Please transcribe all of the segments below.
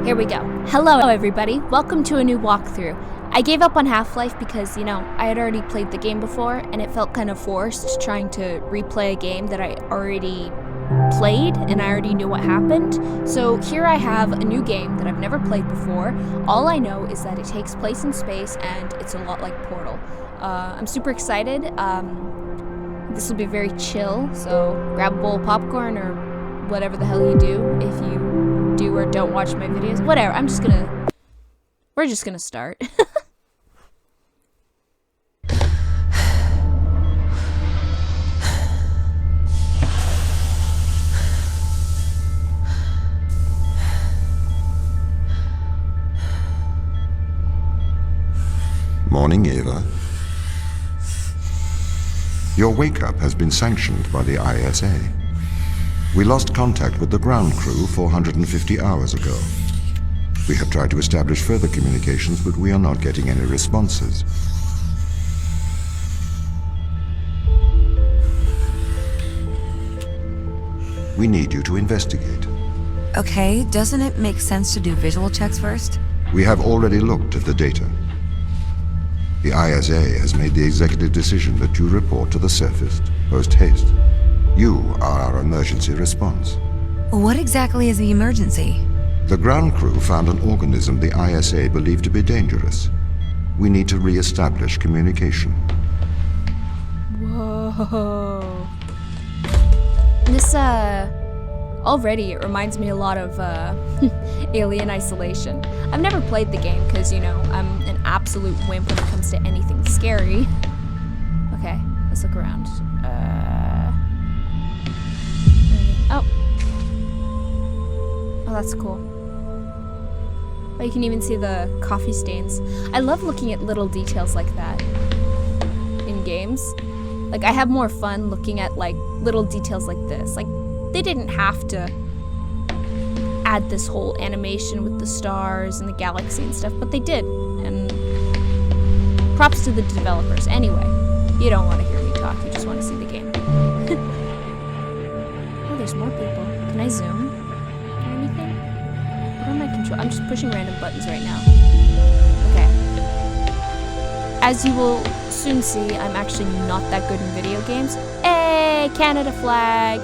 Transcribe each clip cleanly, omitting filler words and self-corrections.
Here we go. Hello everybody, welcome to a new walkthrough. I gave up on Half-Life because, I had already played the game before and it felt kind of forced trying to replay a game that I already played and I already knew what happened. So here I have a new game that I've never played before. All I know is that it takes place in space and it's a lot like Portal. I'm super excited. This will be very chill, so grab a bowl of popcorn or whatever the hell you do if you do or don't watch my videos. Whatever, we're just gonna start. Morning, Ava. Your wake-up has been sanctioned by the ISA. We lost contact with the ground crew 450 hours ago. We have tried to establish further communications, but we are not getting any responses. We need you to investigate. Okay, doesn't it make sense to do visual checks first? We have already looked at the data. The ISA has made the executive decision that you report to the surface post-haste. You are our emergency response. What exactly is the emergency? The ground crew found an organism the ISA believed to be dangerous. We need to re-establish communication. Whoa. This, already it reminds me a lot of, Alien Isolation. I've never played the game because, I'm an absolute wimp when it comes to anything scary. Okay, let's look around. Oh, that's cool. Oh, you can even see the coffee stains. I love looking at little details like that in games. Like, I have more fun looking at, little details like this. Like, they didn't have to add this whole animation with the stars and the galaxy and stuff, but they did. And props to the developers. Anyway, you don't want to hear me talk, you just want to see the game. Oh, there's more people. Can I zoom? Or anything? What am I control? I'm just pushing random buttons right now. Okay. As you will soon see, I'm actually not that good in video games. Hey, Canada flag!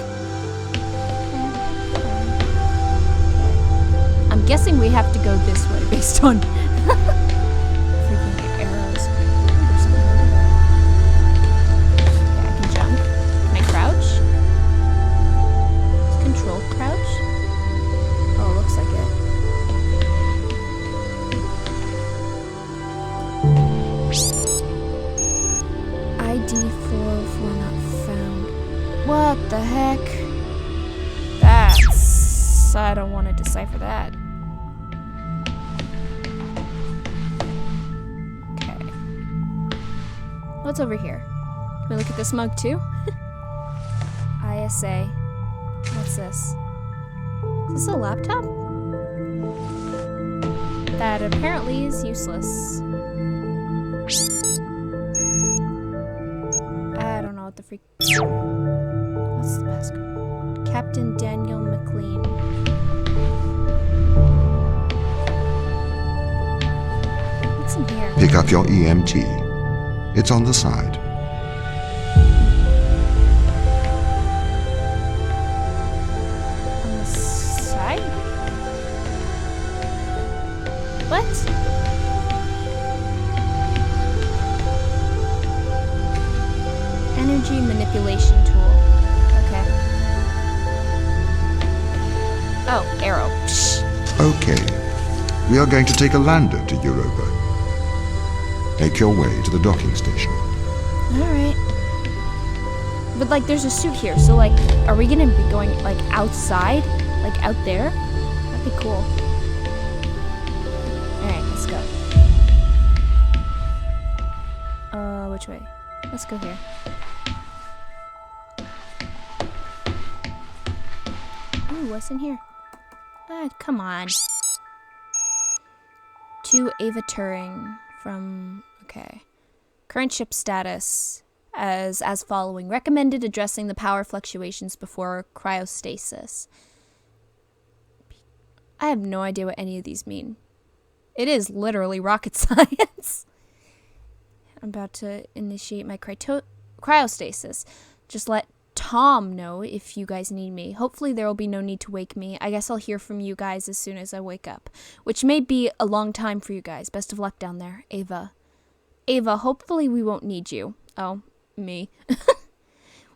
I'm guessing we have to go this way based on freaking arrows. There's something over there. Okay, I can jump. Can I crouch? Does control crouch? Oh, it looks like it. ID 404 not found. What the heck? I don't want to decipher that. Okay. What's over here? Can we look at this mug too? ISA. What's this? Is this a laptop? That apparently is useless. I don't know what the freak. What's the passcode? Captain Daniel McLean. What's in here? Pick up your EMT. It's on the side. On the side? What? Energy manipulation tool. Okay. Oh, arrow. Psh. Okay. We are going to take a lander to Europa. Make your way to the docking station. Alright. But, there's a suit here, so, are we gonna be going, outside? Out there? That'd be cool. Alright, let's go. Which way? Let's go here. Ooh, what's in here? Ah, come on. To Ava Turing from... Okay. Current ship status as following. Recommended addressing the power fluctuations before cryostasis. I have no idea what any of these mean. It is literally rocket science. I'm about to initiate my cryostasis. Just let Tom know if you guys need me. Hopefully there will be no need to wake me. I guess I'll hear from you guys as soon as I wake up, which may be a long time for you guys. Best of luck down there, Ava. Ava, hopefully we won't need you. Oh, me.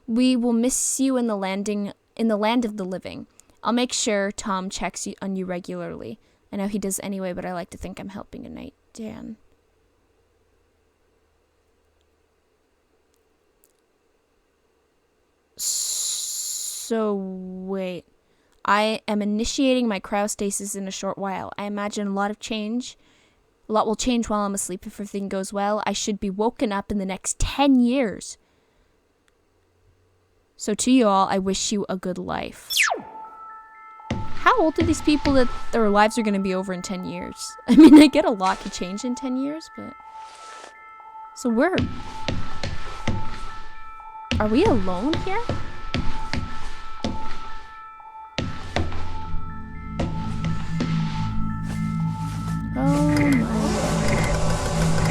We will miss you in the land of the living. I'll make sure Tom checks on you regularly. I know he does anyway, but I like to think I'm helping at night. Dan. So, wait. I am initiating my cryostasis in a short while. I imagine a lot will change while I'm asleep if everything goes well. I should be woken up in the next 10 years. So to you all, I wish you a good life. How old are these people that their lives are going to be over in 10 years? I mean, I get a lot to change in 10 years, but... So are we alone here? Oh my...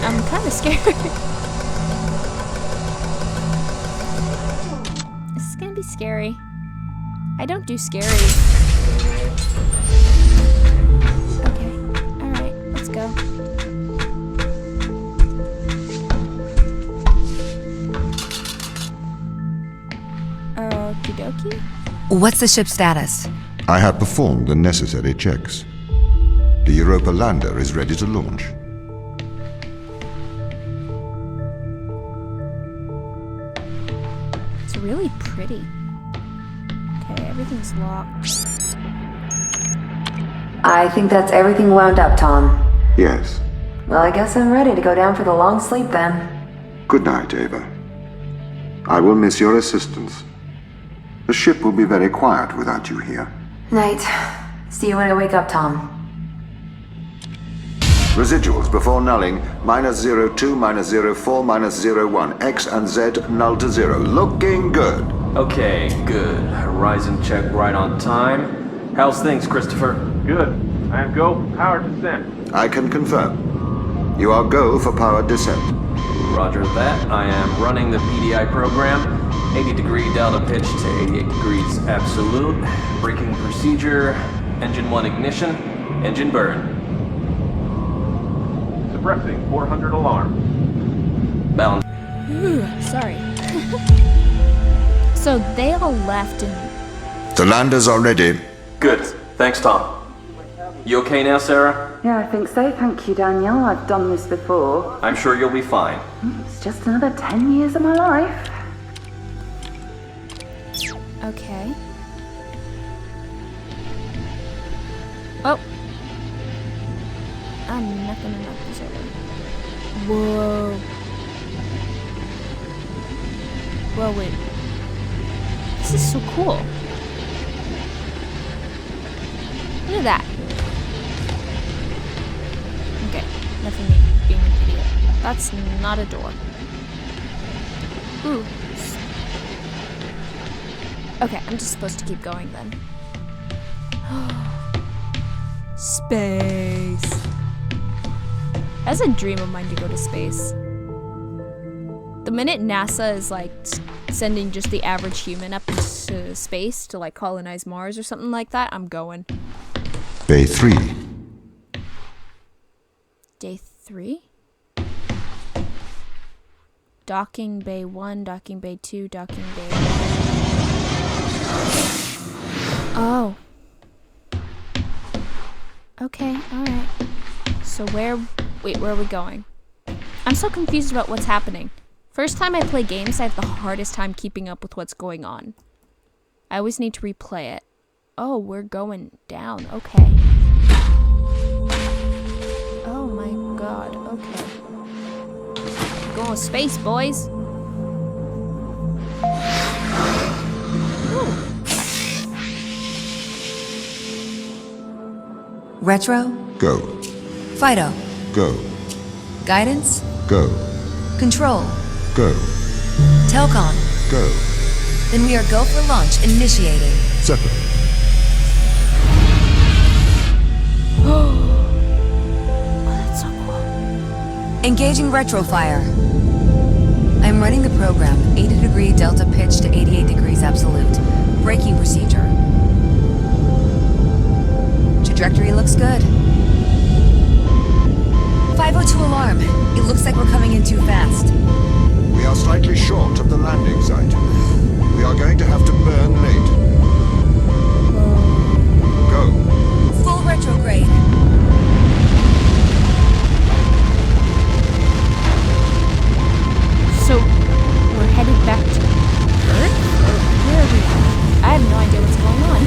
I'm kind of scared. This is gonna be scary. I don't do scary. Okay, alright, let's go. Okie dokie. What's the ship's status? I have performed the necessary checks. The Europa lander is ready to launch. It's really pretty. Okay, everything's locked. I think that's everything wound up, Tom. Yes. Well, I guess I'm ready to go down for the long sleep then. Good night, Ava. I will miss your assistance. The ship will be very quiet without you here. Night. See you when I wake up, Tom. Residuals before nulling, -02, -04, -01. X and Z null to 0. Looking good. Okay, good. Horizon check right on time. How's things, Christopher? Good. I am go power descent. I can confirm. You are go for powered descent. Roger that. I am running the PDI program. 80-degree delta pitch to 88 degrees absolute. Braking procedure. Engine 1 ignition. Engine burn. Suppressing 400 alarm. Balance. Ooh, sorry. So they all left and... The landers are ready. Good. Thanks, Tom. You okay now, Sarah? Yeah, I think so. Thank you, Daniel. I've done this before. I'm sure you'll be fine. It's just another 10 years of my life. Okay. Oh. I'm not gonna knock this over. Whoa. Whoa, wait. This is so cool. Look at that. Okay, nothing me being an idiot. That's not a door. Ooh. Okay, I'm just supposed to keep going then. Space. That's a dream of mine to go to space. The minute NASA is like sending just the average human up into space to like colonize Mars or something like that, I'm going. Bay 3. Day 3? Docking Bay 1, Docking Bay 2, Docking Bay 1. Oh. Okay, alright. So where are we going? I'm so confused about what's happening. First time I play games, I have the hardest time keeping up with what's going on. I always need to replay it. Oh, we're going down. Okay. Oh my god. Okay. Going with space, boys. Ooh. Retro? Go. Fido? Go. Guidance? Go. Control? Go. Telcon? Go. Then we are go for launch initiating. Separate. Engaging retrofire. I'm running the program, 80-degree delta pitch to 88 degrees absolute. Braking procedure. Trajectory looks good. 502 alarm. It looks like we're coming in too fast. We are slightly short of the landing site. We are going to have to burn late. Go. Full retrograde. So, we're headed back to Earth? Or where are we? I have no idea what's going on.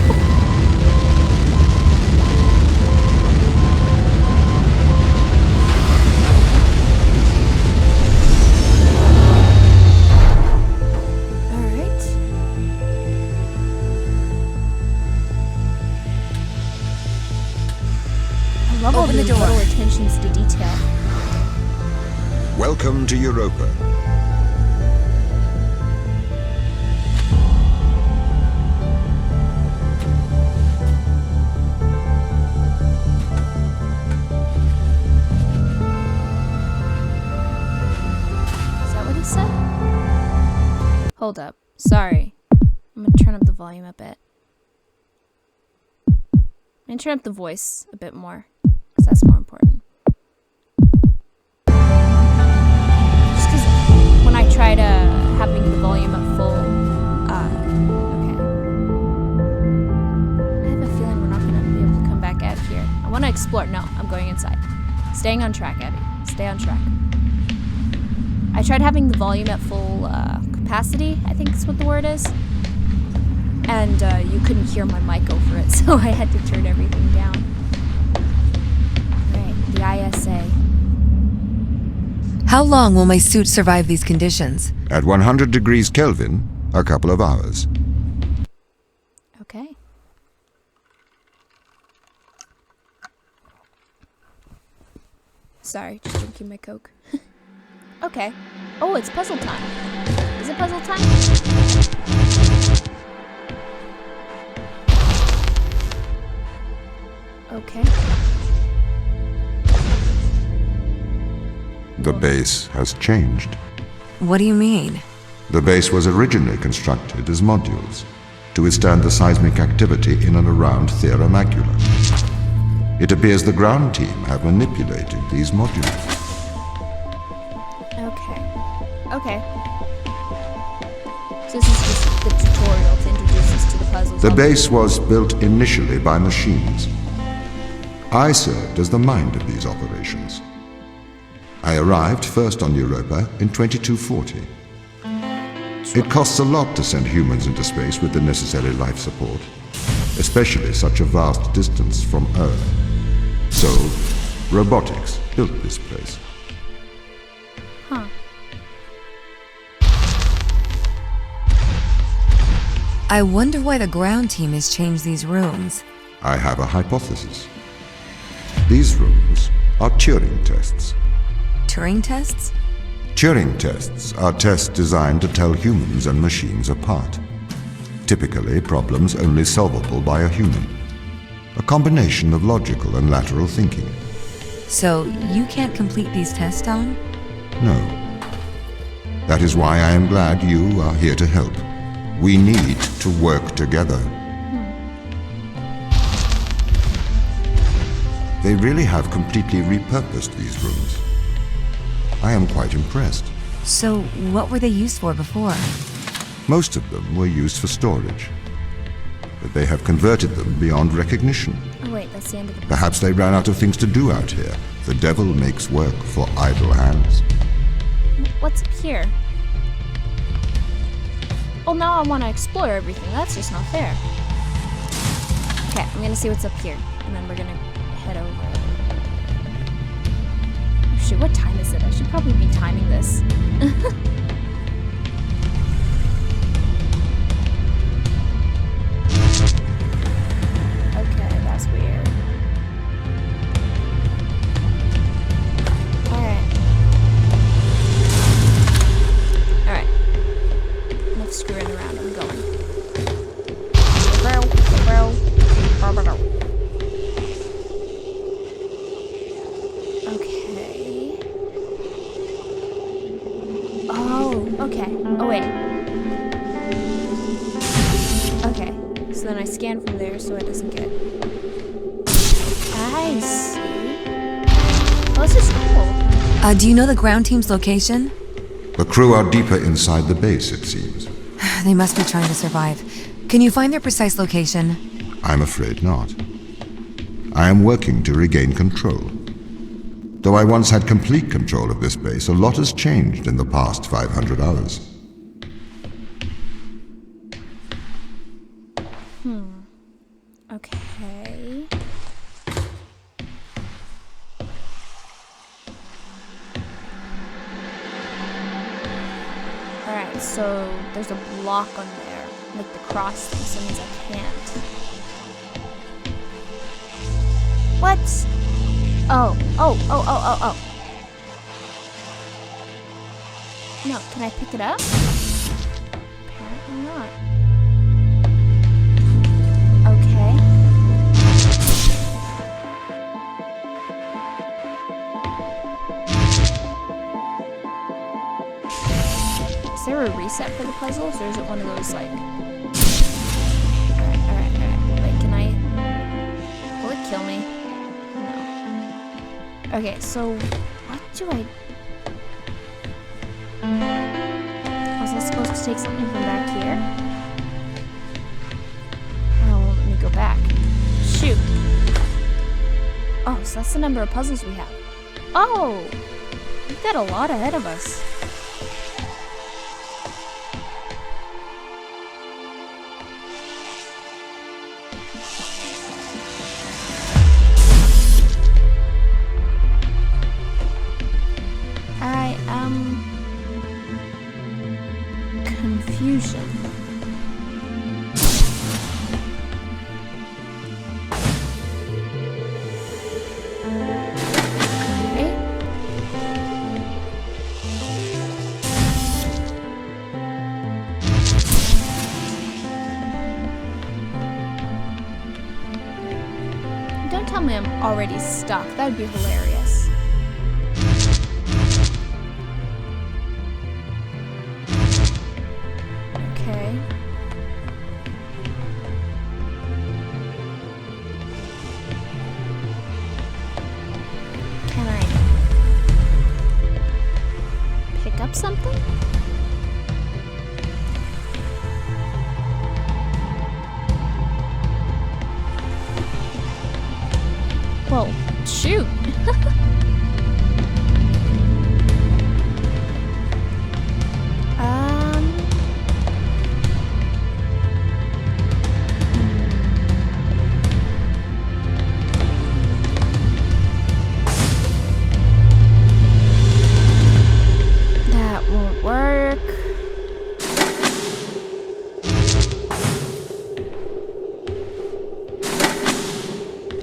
Alright. I love all Open the the door. little attentions to detail. Welcome to Europa. Is that what he said? Hold up. Sorry. I'm gonna turn up the volume a bit. I'm gonna turn up the voice a bit more, because that's more important. Just because when I tried having the volume at full, okay. I have a feeling we're not gonna be able to come back out here. I want to explore. No, I'm going inside. Staying on track, Abby. Stay on track. I tried having the volume at full capacity, I think is what the word is. And you couldn't hear my mic over it, so I had to turn everything down. Right, the ISA. How long will my suit survive these conditions? At 100 degrees Kelvin, a couple of hours. Okay. Sorry, just drinking my Coke. Okay. Oh, it's puzzle time. Is it puzzle time? Okay. The base has changed. What do you mean? The base was originally constructed as modules to withstand the seismic activity in and around Thera Macula. It appears the ground team have manipulated these modules. Okay. Okay. So this is just the tutorial to introduce us to the puzzles. The base was built initially by machines. I served as the mind of these operations. I arrived first on Europa in 2240. It costs a lot to send humans into space with the necessary life support, especially such a vast distance from Earth. So, robotics built this place. Huh. I wonder why the ground team has changed these rooms. I have a hypothesis. These rooms are Turing tests. Turing tests? Turing tests are tests designed to tell humans and machines apart. Typically, problems only solvable by a human. A combination of logical and lateral thinking. So, you can't complete these tests, Tom? No. That is why I am glad you are here to help. We need to work together. They really have completely repurposed these rooms. I am quite impressed. So, what were they used for before? Most of them were used for storage. But they have converted them beyond recognition. Oh wait, that's the end of the Perhaps they ran out of things to do out here. The devil makes work for idle hands. What's up here? Oh, now I want to explore everything. That's just not fair. Okay, I'm gonna see what's up here, and then we're gonna head over. Oh, shoot, what time is it? I should probably be timing this. Okay, that's weird. Alright, enough screwing around. I'm going. Okay. Okay. Oh, wait. Okay. So then I scan from there so it doesn't get... I see. Oh, this is cool. Do you know the ground team's location? The crew are deeper inside the base, it seems. They must be trying to survive. Can you find their precise location? I'm afraid not. I am working to regain control. Though I once had complete control of this base, a lot has changed in the past 500 hours. Okay. Alright, so there's a block on there. Like the cross thing, so it means I can't. What? Oh. No, can I pick it up? Apparently not. Okay. Is there a reset for the puzzles, or is it one of those, like... Alright. Wait, can I... Will it kill me? No. Okay, so... What do I... Was I supposed to take something from back here? Oh, well, let me go back. Shoot. Oh, so that's the number of puzzles we have. Oh! We've got a lot ahead of us. Confusion. Okay. Don't tell me I'm already stuck. That would be hilarious. Okay. Can I pick up something? Whoa, shoot. That won't work.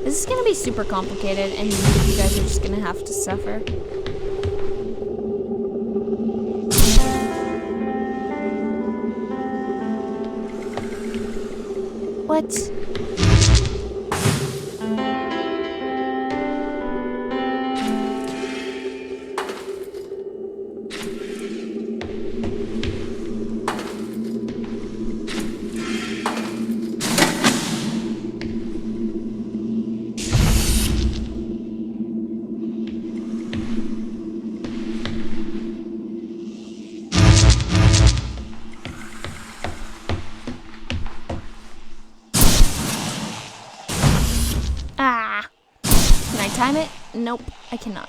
This is gonna be super complicated, and you guys are just gonna have to suffer. What? Ah. Can I time it? Nope, I cannot.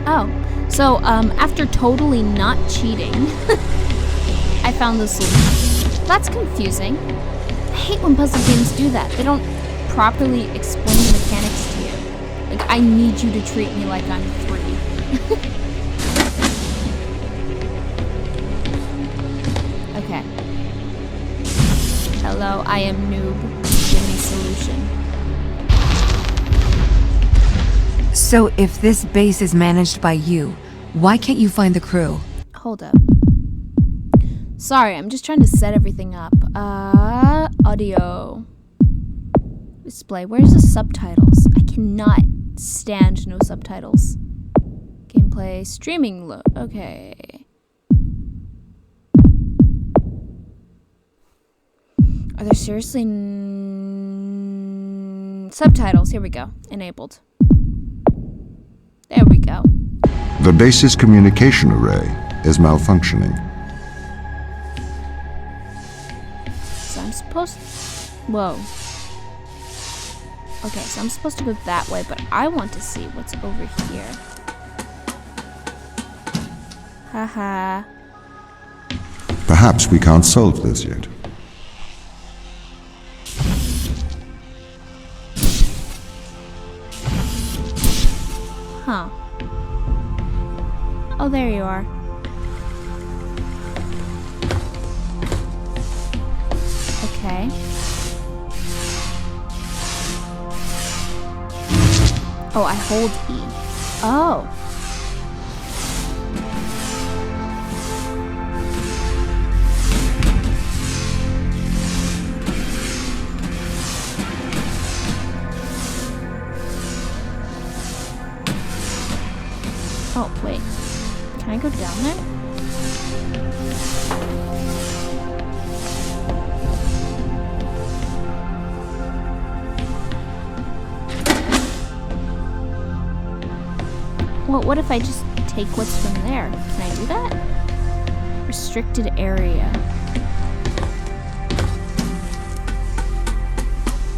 Oh, so after totally not cheating, I found the solution. That's confusing. I hate when puzzle games do that. They don't properly explain the mechanics to you. Like, I need you to treat me like I'm 3. Okay. Hello, I am noob. Give me solution. So if this base is managed by you, why can't you find the crew? Hold up. Sorry, I'm just trying to set everything up. Audio. Display. Where's the subtitles? I cannot stand no subtitles. Gameplay. Streaming. Okay. Are there seriously subtitles? Here we go. Enabled. There we go. The base's communication array is malfunctioning. So I'm supposed... Whoa. Okay, so I'm supposed to go that way, but I want to see what's over here. Haha. Perhaps we can't solve this yet. Huh. Oh, there you are. Okay. Oh, I hold E. Oh. Oh, wait. Can I go down there? Well, what if I just take what's from there? Can I do that? Restricted area.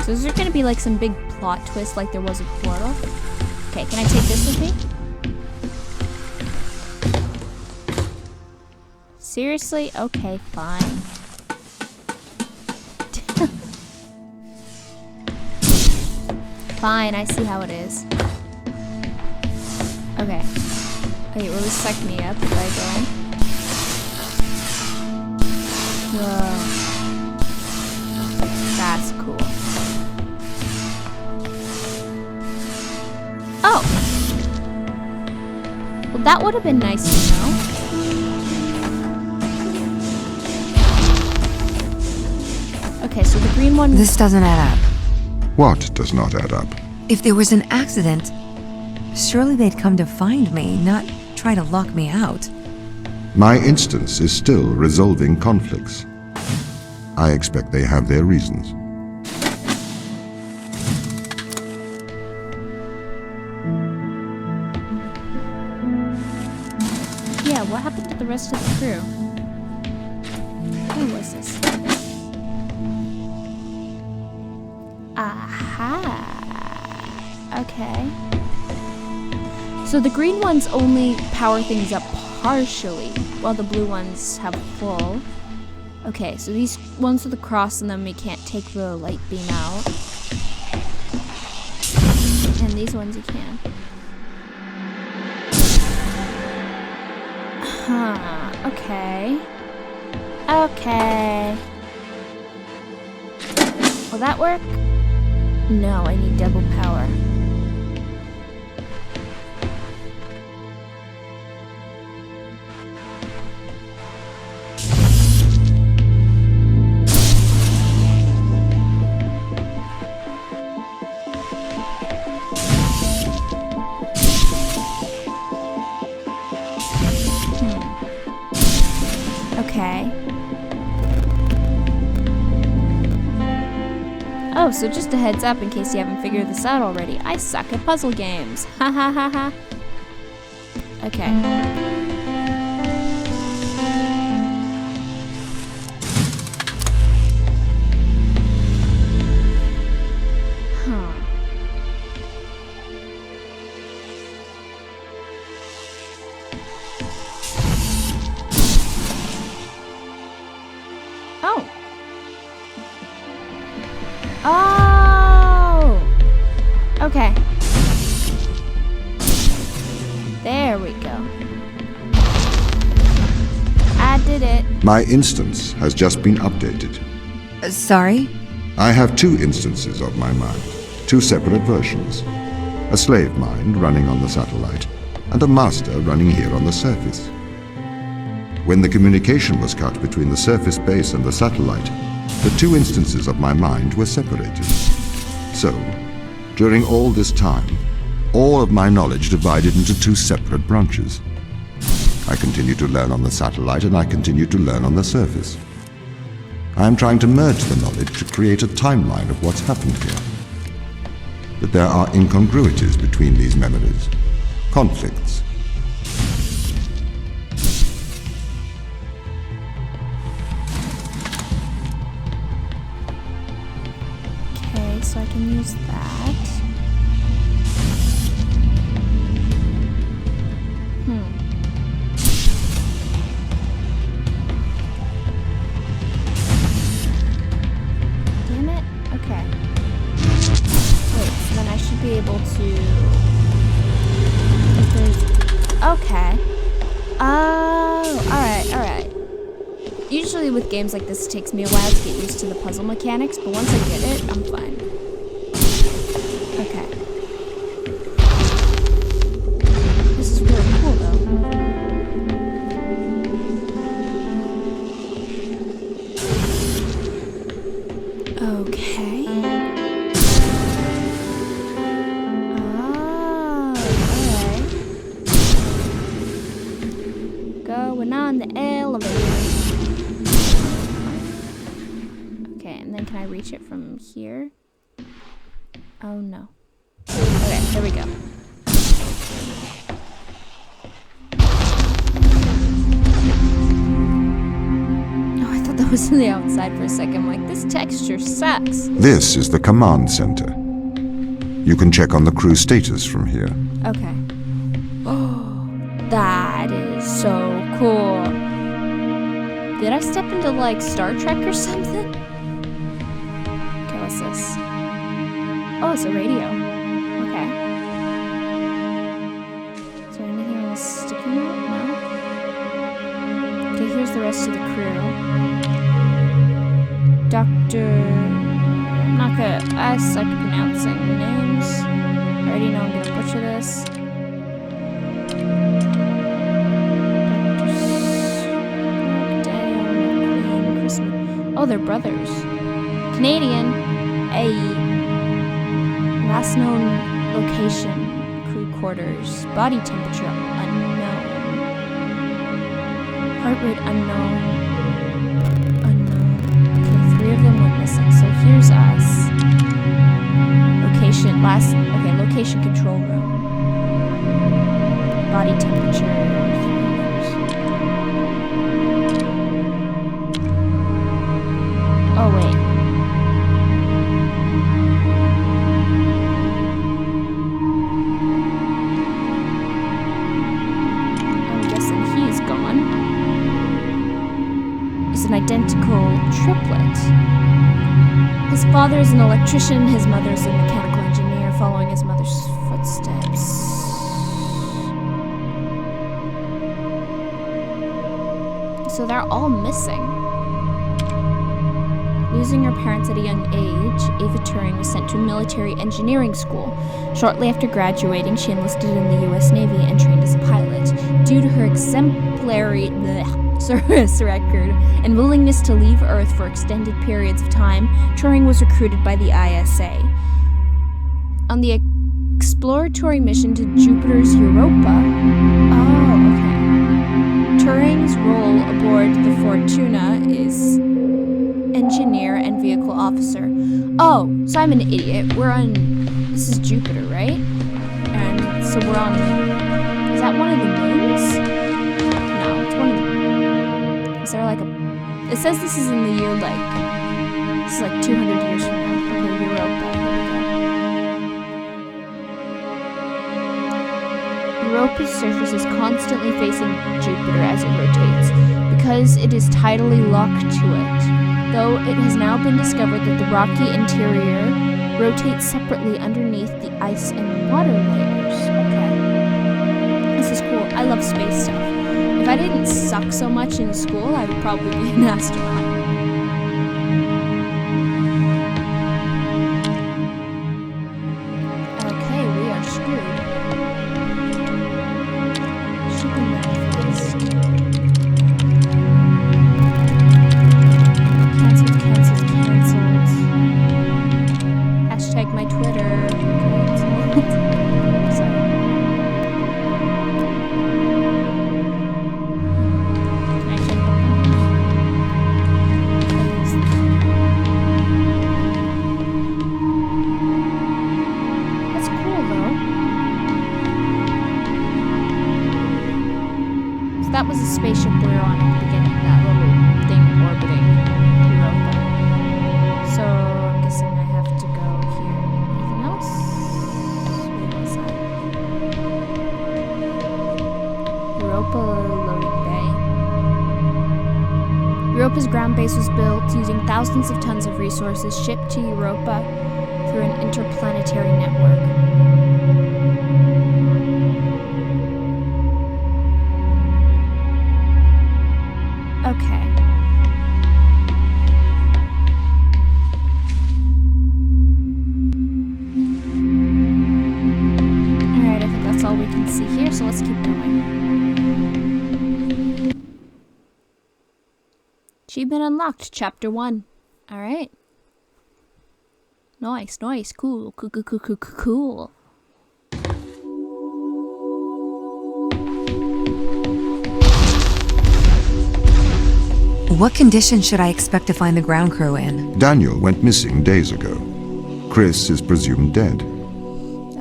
So is there gonna be like some big plot twist like there was a Portal? Okay, can I take this with me? Seriously? Okay, fine. Fine, I see how it is. Okay. Wait, will this suck me up if I go in? Whoa. That's cool. Oh! Well, that would have been nice to know. Okay, so the green one... This doesn't add up. What does not add up? If there was an accident, surely they'd come to find me, not try to lock me out. My instance is still resolving conflicts. I expect they have their reasons. Yeah, what happened to the rest of the crew? Who was this? Aha. Okay. So the green ones only power things up partially, while the blue ones have full. Okay, so these ones with the cross in them, we can't take the light beam out. And these ones you can. Huh, okay. Okay. Will that work? No, I need double power. Okay. Oh, so just a heads up in case you haven't figured this out already. I suck at puzzle games. Ha ha ha ha. Okay. Huh. Oh. Oh! Okay. There we go. I did it. My instance has just been updated. Sorry? I have two instances of my mind, two separate versions. A slave mind running on the satellite, and a master running here on the surface. When the communication was cut between the surface base and the satellite, the two instances of my mind were separated. So, during all this time, all of my knowledge divided into two separate branches. I continued to learn on the satellite, and I continued to learn on the surface. I am trying to merge the knowledge to create a timeline of what's happened here. But there are incongruities between these memories. Conflicts. Okay, so I can use that. Damn it. Okay. Wait, so then I should be able to... If there's... Okay. Oh, alright. Usually with games like this, it takes me a while to get used to the puzzle mechanics, but once I get it, I'm fine. Okay. This is really cool, though. Okay. Oh, alright. Going on the elevator. Okay, and then can I reach it from here? Oh no. Okay, there we go. Oh, I thought that was on the outside for a second. I'm like, this texture sucks. This is the command center. You can check on the crew status from here. Okay. Oh, that is so cool. Did I step into like Star Trek or something? Okay, what's this? Oh, it's a radio. Okay. Is there anything on this sticky note? No? Okay, here's the rest of the crew. I'm not good. I suck at pronouncing names. I already know I'm gonna butcher this. Oh, they're brothers. Canadian. Hey. Last known location. Crew quarters. Body temperature unknown. Heart rate unknown. Okay, 3 of them went missing. So here's us. Location control room. Body temperature. Oh, wait. I'm guessing he's gone. He's an identical triplet. His father is an electrician, his mother is a mechanical engineer, following his mother's footsteps. So they're all missing. Losing her parents at a young age, Ava Turing was sent to a military engineering school. Shortly after graduating, she enlisted in the U.S. Navy and trained as a pilot. Due to her exemplary service record and willingness to leave Earth for extended periods of time, Turing was recruited by the ISA. On the exploratory mission to Jupiter's Europa... Oh, okay. Turing's role aboard the Fortuna is engineer and vehicle officer. Oh, so I'm an idiot. We're on... This is Jupiter, right? And so we're on... Is that one of the moons? No, it's one of the... Is there like a... It says this is in the year like... This is like 200 years from now. Okay, Europa. Here we go. Europa's surface is constantly facing Jupiter as it rotates, because it is tidally locked to it. Though it has now been discovered that the rocky interior rotates separately underneath the ice and water layers. Okay. This is cool. I love space stuff. If I didn't suck so much in school, I would probably be an astronaut. Okay, we are screwed. Shipping manifest. Cancelled. Hashtag my Twitter. Sorry. Can I check that was the spaceship we were on at the beginning, that little thing orbiting Europa. So I'm guessing I have to go here. Anything else? What was that? Europa loading bay. Europa's ground base was built using thousands of tons of resources shipped to Europa through an interplanetary network. Okay. Alright, I think that's all we can see here, so let's keep going. Achievement unlocked, Chapter 1. Alright. Nice, cool. What condition should I expect to find the ground crew in? Daniel went missing days ago. Chris is presumed dead.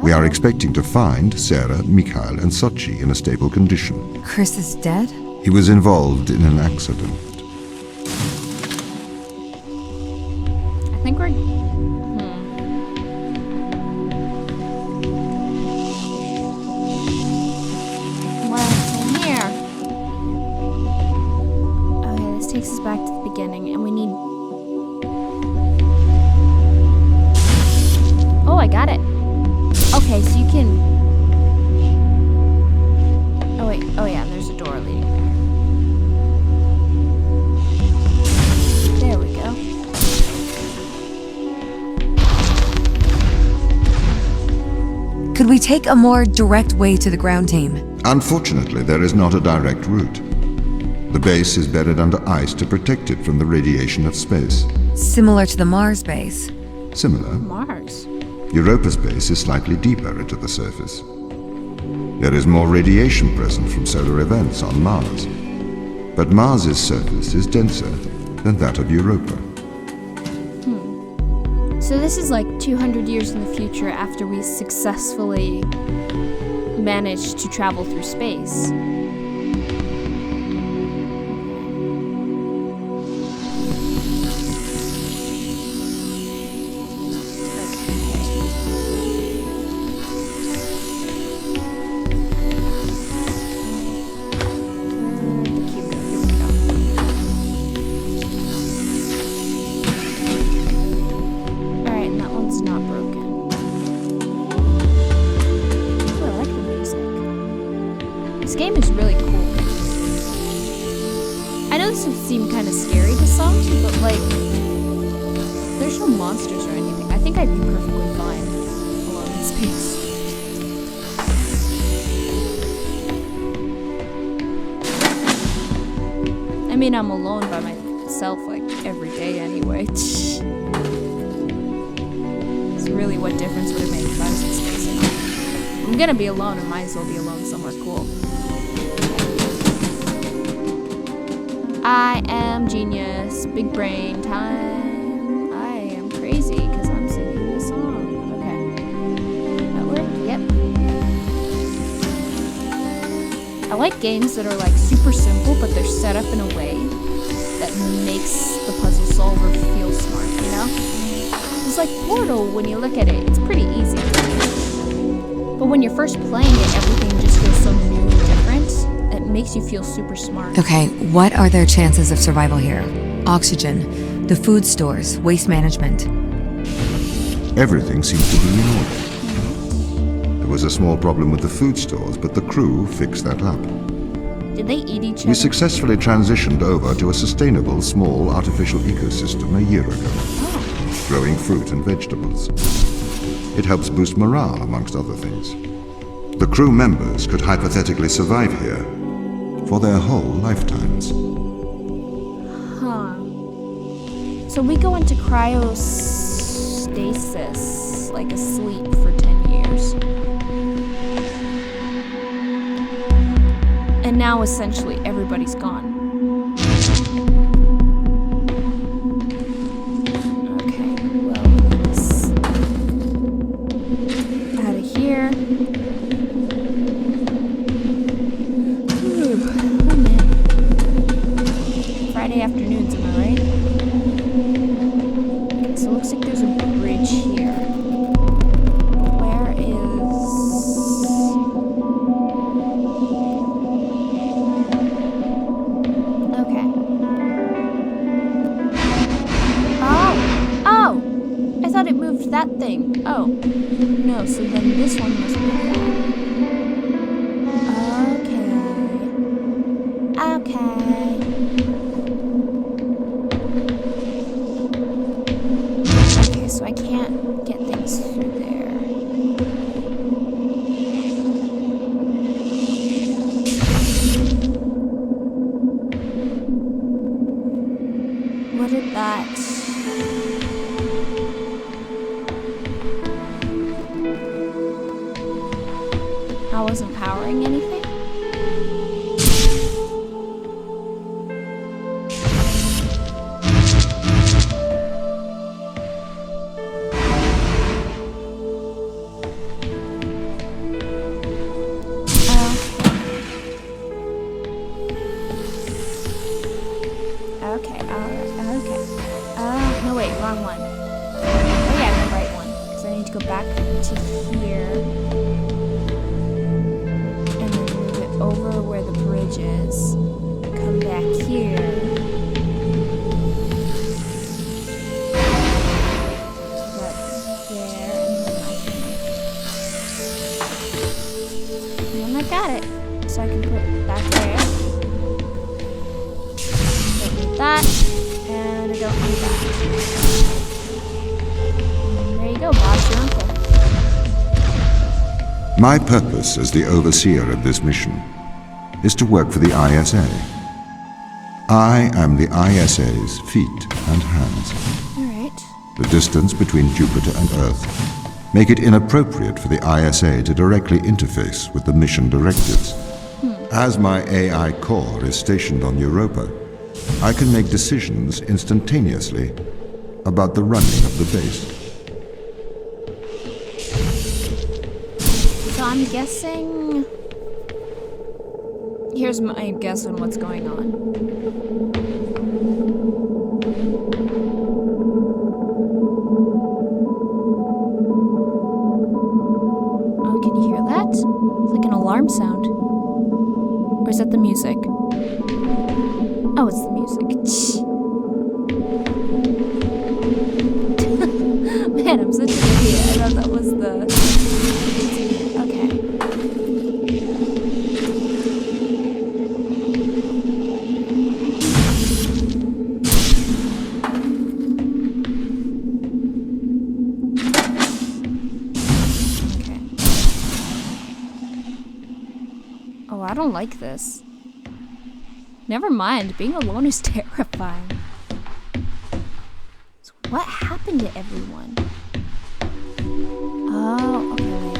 We are expecting to find Sarah, Mikhail, and Sochi in a stable condition. Chris is dead? He was involved in an accident. I think we're... What's in here? Okay, this takes us back to the beginning, and we need... Oh, I got it. Okay, so you can... Oh, wait. Oh, yeah, there's a door leading there. There we go. Could we take a more direct way to the ground team? Unfortunately, there is not a direct route. The base is buried under ice to protect it from the radiation of space. Similar to the Mars base. Similar, Mars. Europa's base is slightly deeper into the surface. There is more radiation present from solar events on Mars. But Mars's surface is denser than that of Europa. So this is like 200 years in the future after we successfully managed to travel through space. I mean, I'm alone by myself like every day anyway. It's really, what difference would it make if I was in space? I'm gonna be alone, I might as well be alone somewhere cool. I am genius, big brain time. I am crazy because I'm singing this song. Okay. That worked? Yep. I like games that are like super simple, but they're set up in a way that makes the puzzle solver feel smart, you know? It's like Portal when you look at it, it's pretty easy. But when you're first playing it, everything just feels so new and different. It makes you feel super smart. Okay, what are their chances of survival here? Oxygen, the food stores, waste management. Everything seems to be in order. There was a small problem with the food stores, but the crew fixed that up. Did they eat each other? We successfully transitioned over to a sustainable, small, artificial ecosystem a year ago, growing fruit and vegetables. It helps boost morale, amongst other things. The crew members could hypothetically survive here for their whole lifetimes. Huh. So we go into cryostasis, like asleep for 10 years. And now essentially everybody's gone. Okay, well, let's out of here. Ooh, oh man. I wasn't powering anything? Okay, okay. No wait, wrong one. Oh yeah, the right one. Because I need to go back to here. And then move it over where the bridge is. Come back here. So that's there, and then I got it. So I can put that there. That, and I don't need that. And there you go, Bob's your uncle. My purpose as the overseer of this mission is to work for the ISA. I am the ISA's feet and hands. Alright. The distance between Jupiter and Earth make it inappropriate for the ISA to directly interface with the mission directives. As my AI core is stationed on Europa, I can make decisions instantaneously about the running of the base. So I'm guessing... Here's my guess on what's going on. Oh, can you hear that? It's like an alarm sound. Or is that the music? Oh, it's the music. Man, I'm such an idiot. I thought that was the... Okay. Okay. Oh, I don't like this. Never mind, being alone is terrifying. So what happened to everyone? Oh, okay, wait.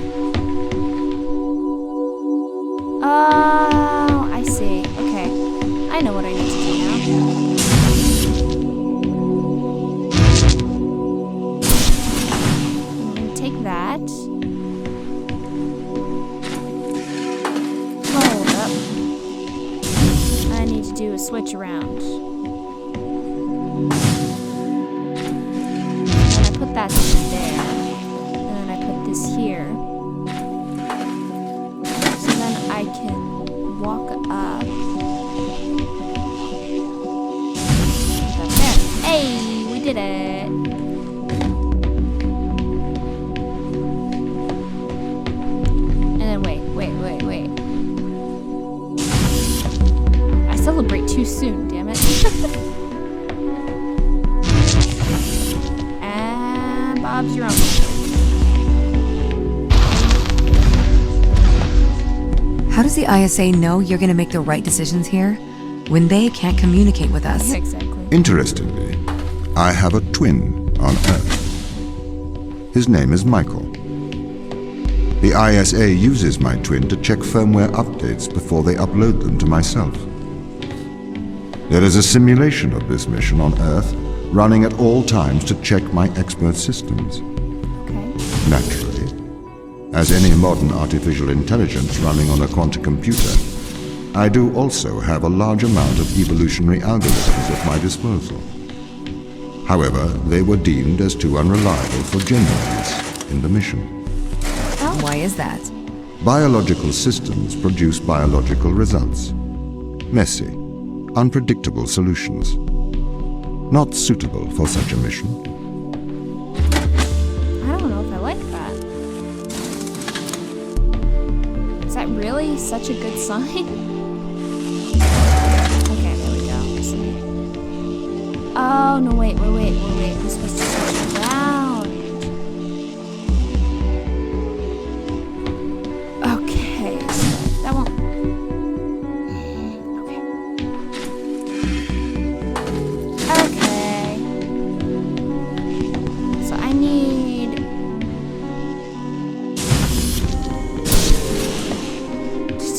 Oh, I see. Okay. I know what I need to do now. I'm gonna take that. Hold up. I need to do a switch around. And I put that there. And then I put this here. So then I can walk up. Put that there. Hey, we did it. And then wait. I celebrate too soon, damn it. And Bob's your uncle. How does the ISA know you're gonna make the right decisions here when they can't communicate with us? Exactly. Interestingly, I have a twin on Earth. His name is Michael. The ISA uses my twin to check firmware updates before they upload them to myself. There is a simulation of this mission on Earth running at all times to check my expert systems. Okay. Naturally, as any modern artificial intelligence running on a quantum computer, I do also have a large amount of evolutionary algorithms at my disposal. However, they were deemed as too unreliable for genuine use in the mission. Why is that? Biological systems produce biological results. Messy, unpredictable solutions. Not suitable for such a mission. I don't know if I like that. Is that really such a good sign? Okay, there we go. See? Oh, no, wait. We're supposed to switch around. Okay, so that won't... Okay. So I need...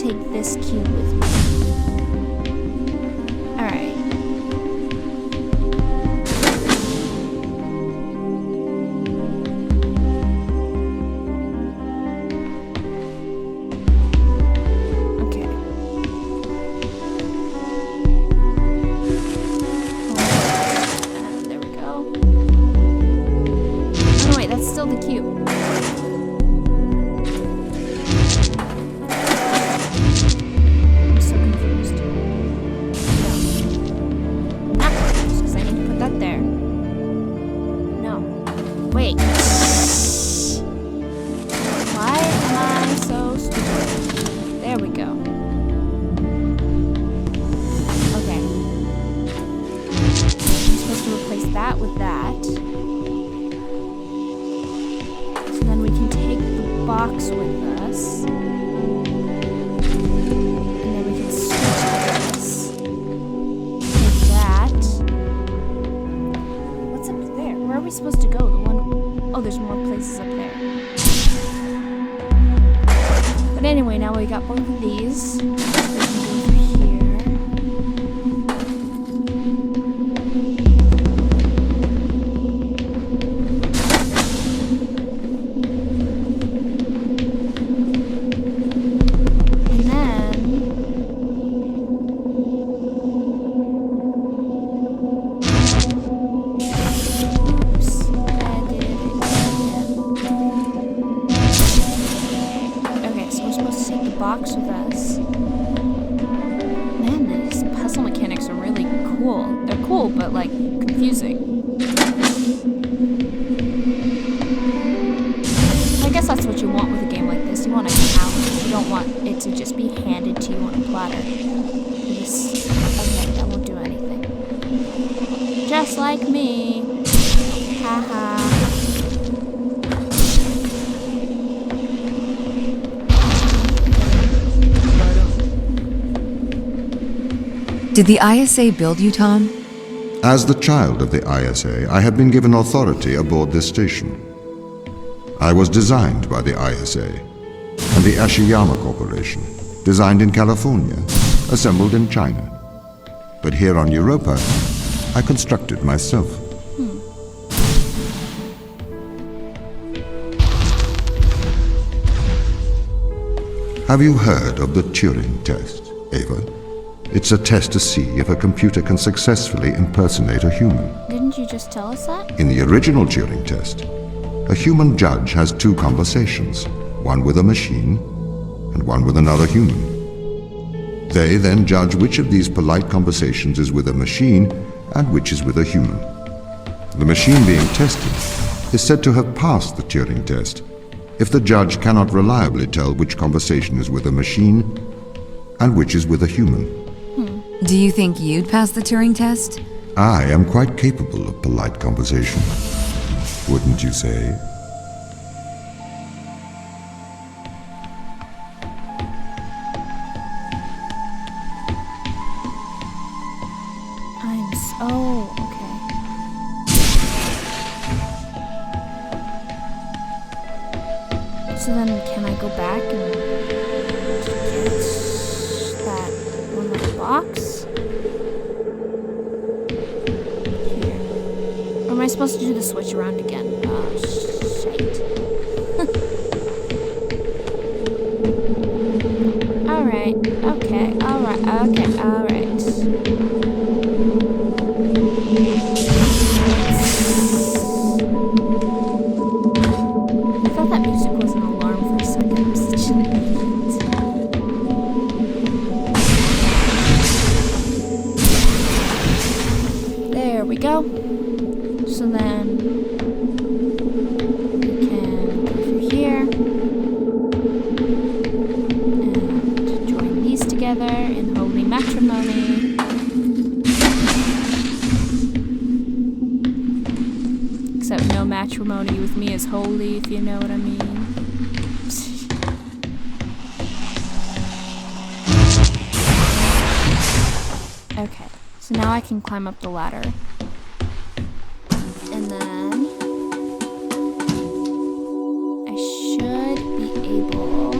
take this cube with me. Alright. Okay. And there we go. Oh wait, that's still the cube. I'm so confused. No. I'm not confused because I need to put that there. No. Wait. Why am I so stupid? There we go. Okay. I'm supposed to replace that with that. So then we can take the box with us. And then we can switch this. Take that. What's up there? Where are we supposed to go? The one... Oh, there's more places up there. But anyway, now we got both of these. We can go over here. And then... Oops, I did it again. Okay, so we're supposed to take the box with us. Man, these puzzle mechanics are really cool. They're cool, but like confusing. I guess that's what you want with a game like this. You want a challenge. You don't want it to just be handed to you on a platter. Okay, that won't do anything. Just like me. Haha. Did the ISA build you, Tom? As the child of the ISA, I had been given authority aboard this station. I was designed by the ISA and the Ashiyama Corporation, designed in California, assembled in China. But here on Europa, I constructed myself. Have you heard of the Turing test, Ava? It's a test to see if a computer can successfully impersonate a human. Didn't you just tell us that? In the original Turing test, a human judge has two conversations, one with a machine and one with another human. They then judge which of these polite conversations is with a machine and which is with a human. The machine being tested is said to have passed the Turing test if the judge cannot reliably tell which conversation is with a machine and which is with a human. Do you think you'd pass the Turing test? I am quite capable of polite conversation. Wouldn't you say? Oh, okay. So then can I go back and get that one little box? Here. Or am I supposed to do the switch around again? Oh, shit. Alright, okay, alright, okay, alright. I thought that music was an alarm for a second. I'm such an idiot. There we go. So then we can go through here and join these together in holy matrimony. Except no matrimony with me is holy, if you know what I mean. Okay, so now I can climb up the ladder. And then I should be able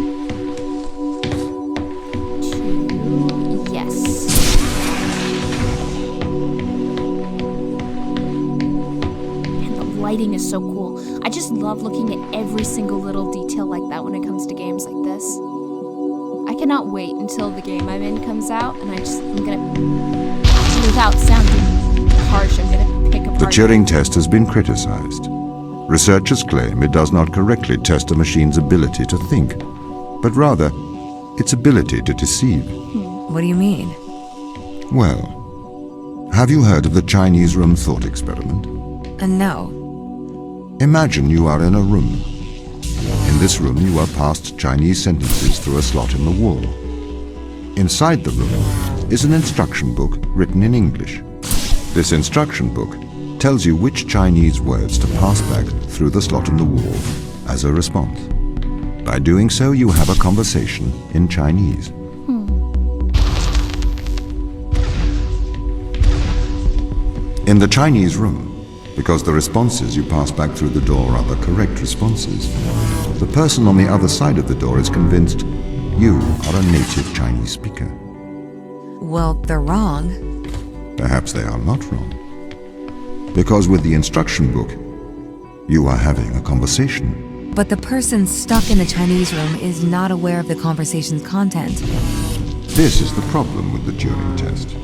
lighting is so cool. I just love looking at every single little detail like that when it comes to games like this. I cannot wait until the game I'm in comes out, and I'm gonna, without sounding harsh, I'm gonna pick apart. The Turing test has been criticized. Researchers claim it does not correctly test a machine's ability to think, but rather its ability to deceive. What do you mean? Well, have you heard of the Chinese room thought experiment? No. Imagine you are in a room. In this room, you are passed Chinese sentences through a slot in the wall. Inside the room is an instruction book written in English. This instruction book tells you which Chinese words to pass back through the slot in the wall as a response. By doing so, you have a conversation in Chinese. In the Chinese room, because the responses you pass back through the door are the correct responses, the person on the other side of the door is convinced you are a native Chinese speaker. Well, they're wrong. Perhaps they are not wrong. Because with the instruction book, you are having a conversation. But the person stuck in the Chinese room is not aware of the conversation's content. This is the problem with the Turing test.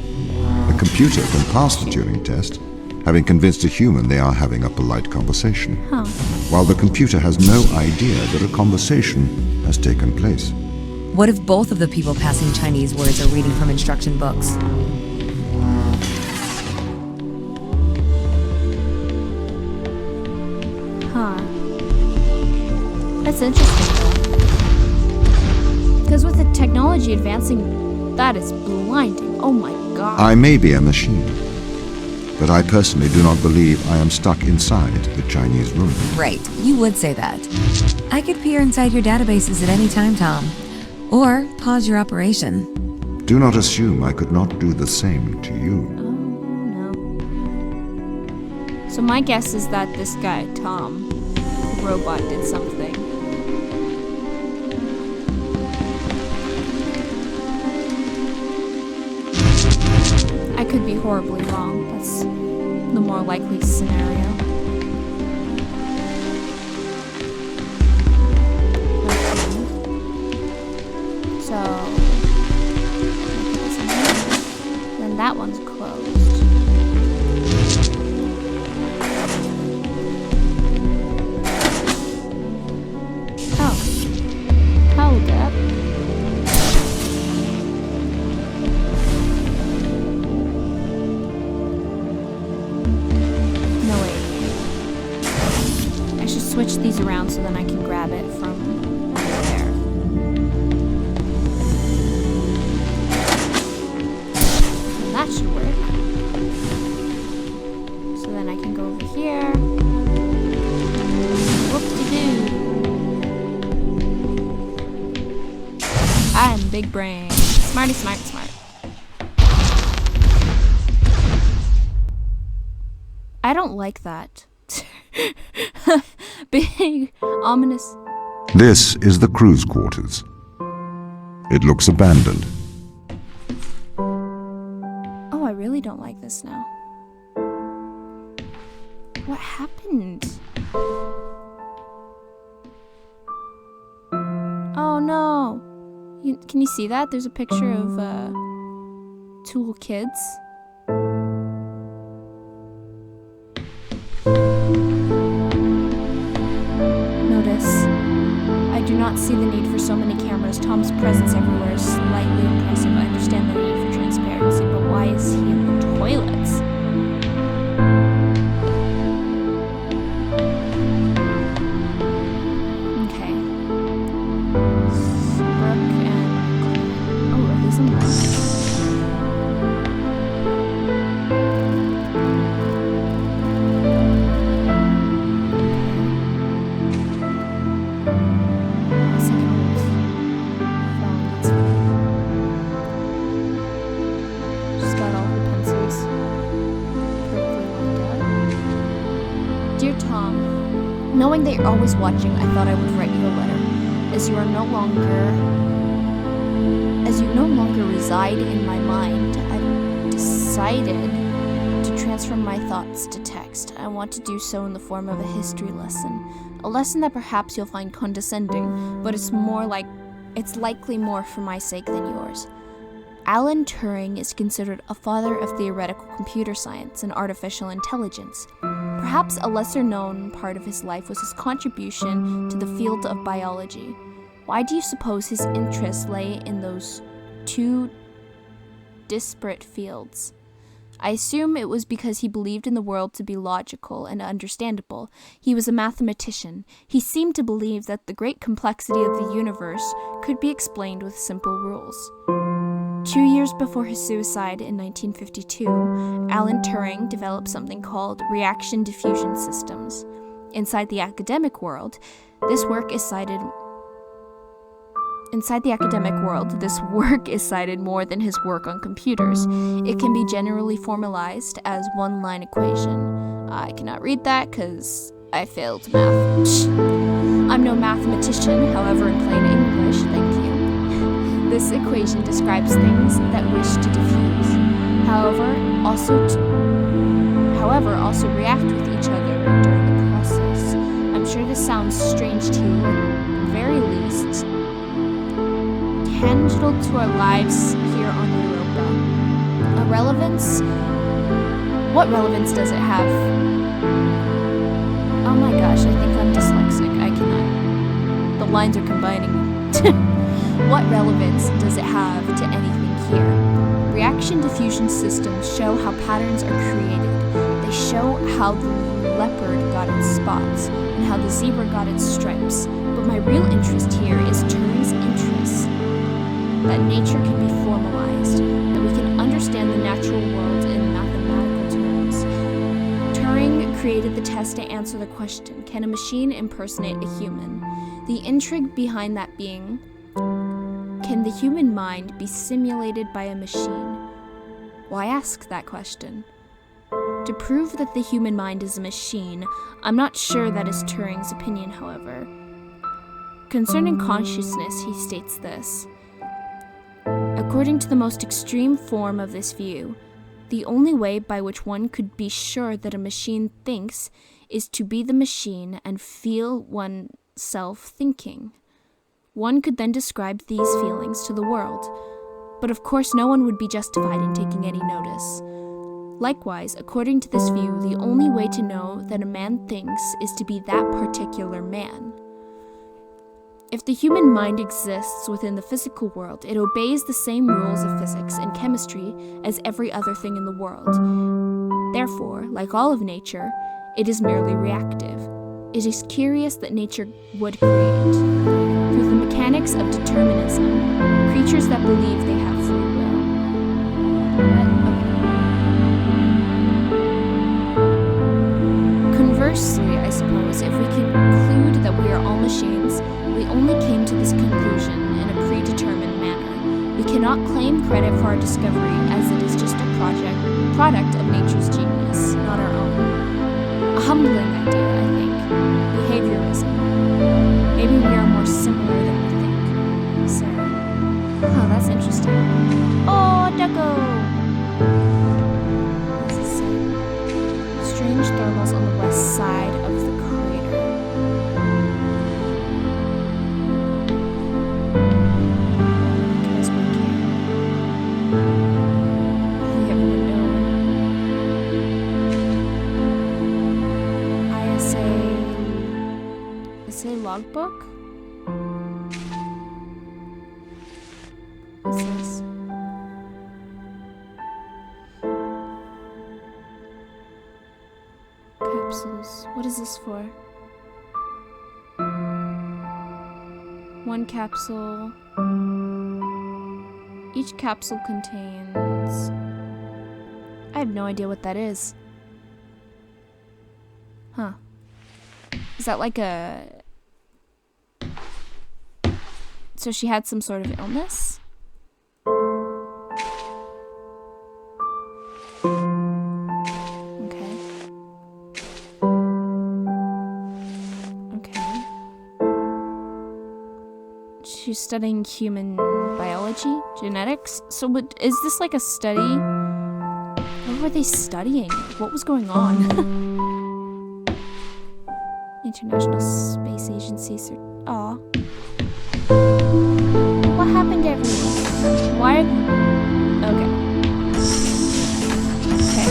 A computer can pass the Turing test, having convinced a human they are having a polite conversation, while the computer has no idea that a conversation has taken place. What if both of the people passing Chinese words are reading from instruction books? That's interesting, though. Because with the technology advancing, that is blinding. Oh my god. I may be a machine, but I personally do not believe I am stuck inside the Chinese room. Right, you would say that. I could peer inside your databases at any time, Tom. Or pause your operation. Do not assume I could not do the same to you. Oh, no. So my guess is that this guy, Tom, the robot, did something. I could be horribly wrong. That's the more likely scenario. So, then that one's closed. Oh. Hold up. No, wait. I should switch these around so then I can grab it from there. That should work. So then I can go over here. Whoop-de-doo. I'm big brain. Smarty, smart, smart. I don't like that. Big, ominous. This is the crew's quarters. It looks abandoned. Oh, I really don't like this now. What happened? Oh no. Can you see that? There's a picture of two little kids. Notice, I do not see the need for so many cameras. Tom's presence everywhere is slightly impressive. I understand the need for transparency, but why is he in the toilets? Okay. Brooke and... Oh, are these in there? Dear Tom, knowing that you're always watching, I thought I would write you a letter. As you no longer reside in my mind, I've decided to transfer my thoughts to text. next, I want to do so in the form of a history lesson. A lesson that perhaps you'll find condescending, but it's likely more for my sake than yours. Alan Turing is considered a father of theoretical computer science and artificial intelligence. Perhaps a lesser-known part of his life was his contribution to the field of biology. Why do you suppose his interests lay in those two disparate fields? I assume it was because he believed in the world to be logical and understandable. He was a mathematician. He seemed to believe that the great complexity of the universe could be explained with simple rules. 2 years before his suicide in 1952, Alan Turing developed something called reaction diffusion systems. Inside the academic world, this work is cited more than his work on computers. It can be generally formalized as one-line equation. I cannot read that because I failed math. I'm no mathematician, however, in plain English, thank you. This equation describes things that wish to diffuse, however, also react with each other during the process. I'm sure this sounds strange to you, at the very least tangible to our lives here on Europa. What relevance does it have? Oh my gosh, I think I'm dyslexic. I cannot. The lines are combining. What relevance does it have to anything here? Reaction diffusion systems show how patterns are created. They show how the leopard got its spots and how the zebra got its stripes. But my real interest here is Turing's interest that nature can be formalized, that we can understand the natural world in mathematical terms. Turing created the test to answer the question, can a machine impersonate a human? The intrigue behind that being, can the human mind be simulated by a machine? Why ask that question? To prove that the human mind is a machine, I'm not sure that is Turing's opinion, however. Concerning consciousness, he states this. According to the most extreme form of this view, the only way by which one could be sure that a machine thinks is to be the machine and feel oneself thinking. One could then describe these feelings to the world, but of course no one would be justified in taking any notice. Likewise, according to this view, the only way to know that a man thinks is to be that particular man. If the human mind exists within the physical world, it obeys the same rules of physics and chemistry as every other thing in the world. Therefore, like all of nature, it is merely reactive. It is curious that nature would create. Through the mechanics of determinism, creatures that believe they have free will. Conversely, I suppose, if we conclude that we are all machines, we only came to this conclusion in a predetermined manner. We cannot claim credit for our discovery, as it is just a product of nature's genius, not our own. A humbling idea, I think. Behaviorism. Maybe we are more similar than we think. So, that's interesting. Oh, Ducko! This is strange thermals on the west side of the crater. Because we can. We have a window. ISA logbook? What's this? Capsules. What is this for? One capsule. Each capsule contains... I have no idea what that is. Huh. Is that like a... So she had some sort of illness? Okay. Okay. She's studying human biology, genetics. So is this like a study? What were they studying? What was going on? International Space Agency. Aw. What happened to everyone? Why? Okay. Okay.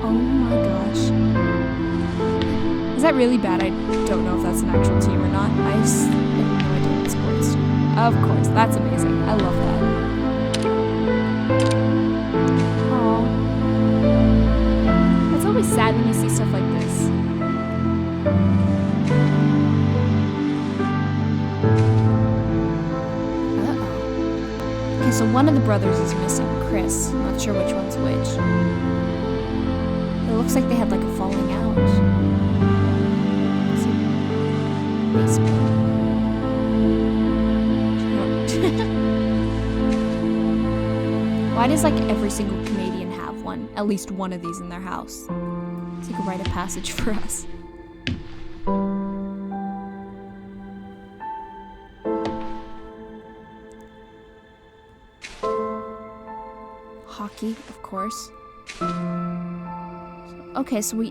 Oh my gosh. Is that really bad? I don't know if that's an actual team or not. I have no idea what sports team. Of course, that's amazing. I love that. Aww. It's always sad when you see stuff like this. Uh-oh. Okay, so one of the brothers is missing, Chris. I'm not sure which one's which. It looks like they had like a falling out. Baseball. Why does like every single Canadian have one? At least one of these in their house. It's like a rite of passage for us. Hockey, of course. Okay, so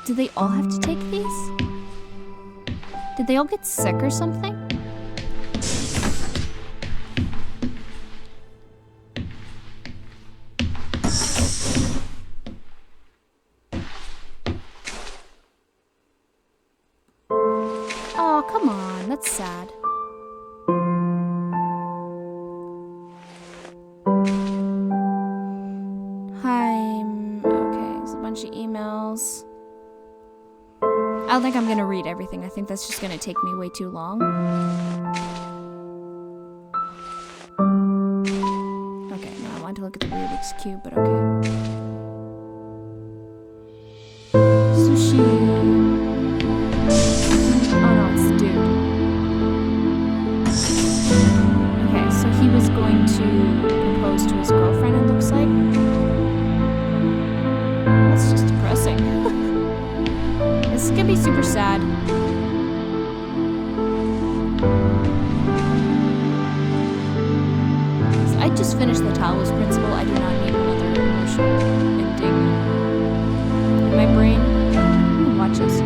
did they all have to take these? Did they all get sick or something? Oh, come on, that's sad. Okay, there's a bunch of emails. I don't think I'm gonna read everything. I think that's just gonna take me way too long. Okay, no, I wanted to look at the Rubik's Cube, but okay. Sushi. Oh no, it's the dude. Okay, so he was going to propose to his girlfriend, it looks like. That's just depressing. This is gonna be super sad. So I just finished the Talos Principle. I do not need another emotional ending in my brain. Ooh, watch this.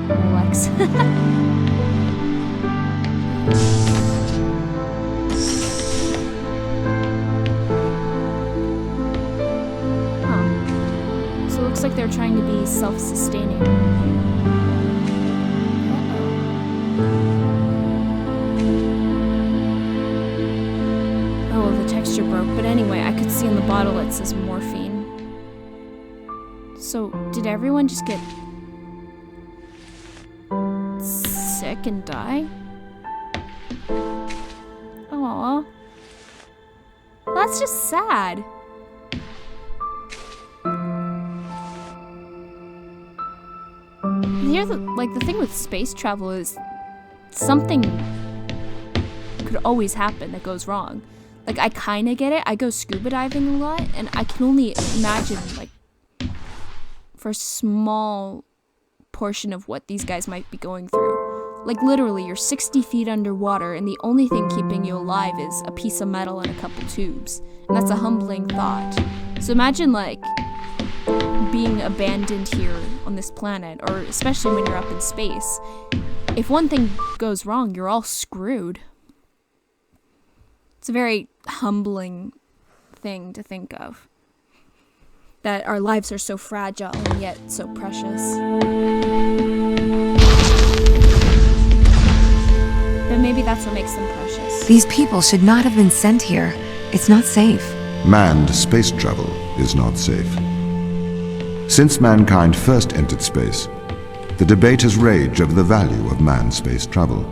Relax. Looks like they're trying to be self-sustaining. Oh, the texture broke. But anyway, I could see in the bottle it says morphine. So, did everyone just get sick and die? Aww. That's just sad. Here's the thing with space travel is something could always happen that goes wrong. Like, I kind of get it. I go scuba diving a lot, and I can only imagine, like, for a small portion of what these guys might be going through. Like, literally, you're 60 feet underwater, and the only thing keeping you alive is a piece of metal and a couple tubes. And that's a humbling thought. So imagine, like, being abandoned here on this planet, or especially when you're up in space. If one thing goes wrong, you're all screwed. It's a very humbling thing to think of. That our lives are so fragile and yet so precious. But maybe that's what makes them precious. These people should not have been sent here. It's not safe. Manned space travel is not safe. Since mankind first entered space, the debate has raged over the value of manned space travel.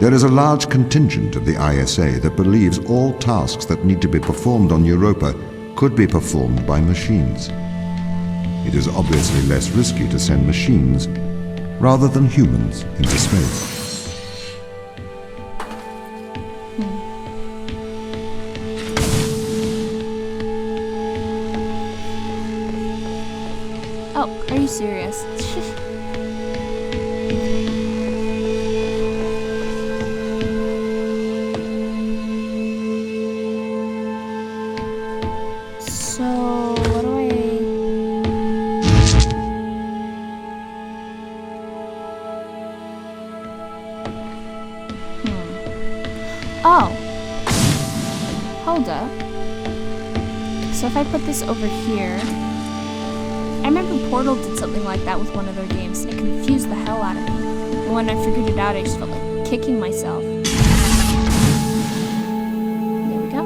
There is a large contingent of the ISA that believes all tasks that need to be performed on Europa could be performed by machines. It is obviously less risky to send machines rather than humans into space. Oh, are you serious? I put this over here... I remember Portal did something like that with one of their games, and it confused the hell out of me. And when I figured it out, I just felt like kicking myself. There we go.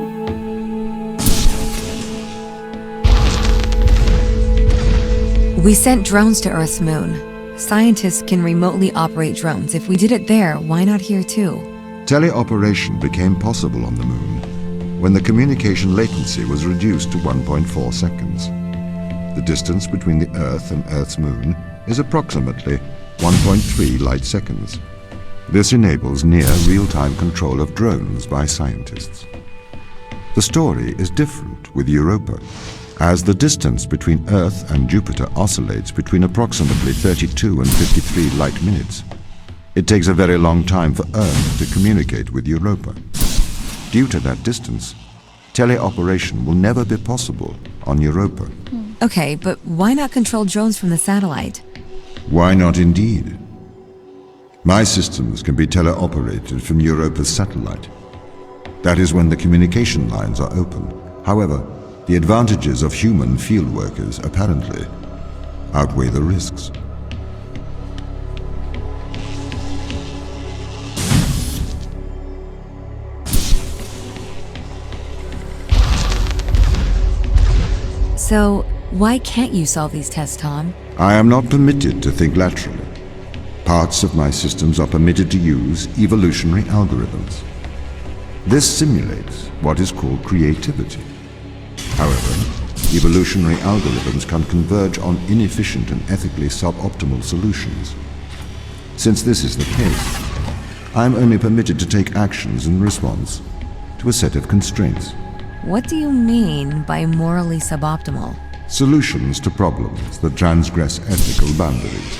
We sent drones to Earth's moon. Scientists can remotely operate drones. If we did it there, why not here too? Teleoperation became possible on the moon when the communication latency was reduced to 1.4 seconds. The distance between the Earth and Earth's moon is approximately 1.3 light seconds. This enables near real-time control of drones by scientists. The story is different with Europa, as the distance between Earth and Jupiter oscillates between approximately 32 and 53 light minutes. It takes a very long time for Earth to communicate with Europa. Due to that distance, teleoperation will never be possible on Europa. Okay, but why not control drones from the satellite? Why not indeed? My systems can be teleoperated from Europa's satellite. That is when the communication lines are open. However, the advantages of human field workers apparently outweigh the risks. So, why can't you solve these tests, Tom? I am not permitted to think laterally. Parts of my systems are permitted to use evolutionary algorithms. This simulates what is called creativity. However, evolutionary algorithms can converge on inefficient and ethically suboptimal solutions. Since this is the case, I am only permitted to take actions in response to a set of constraints. What do you mean by morally suboptimal? Solutions to problems that transgress ethical boundaries.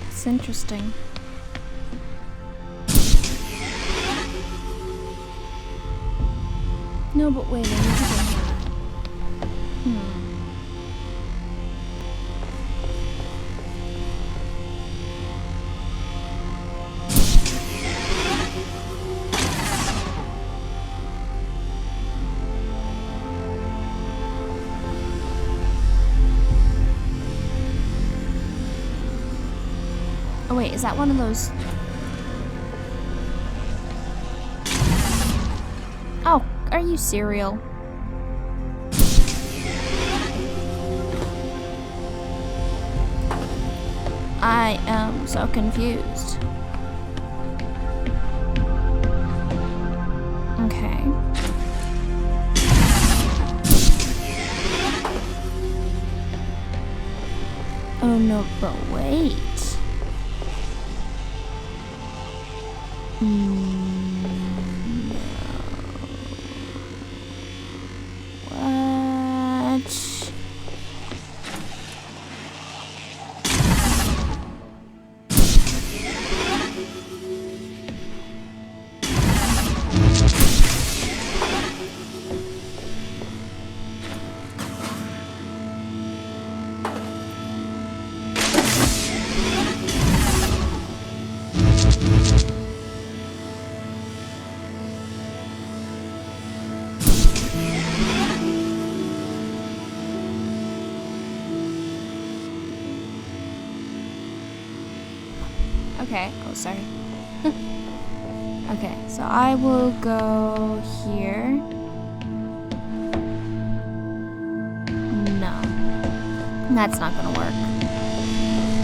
It's interesting. No, but wait, I need to get that. Oh wait, is that one of those? Oh, are you serial? I am so confused. Okay. Oh no, but wait. What? Okay, oh sorry. Okay, so I will go here. No, that's not gonna work.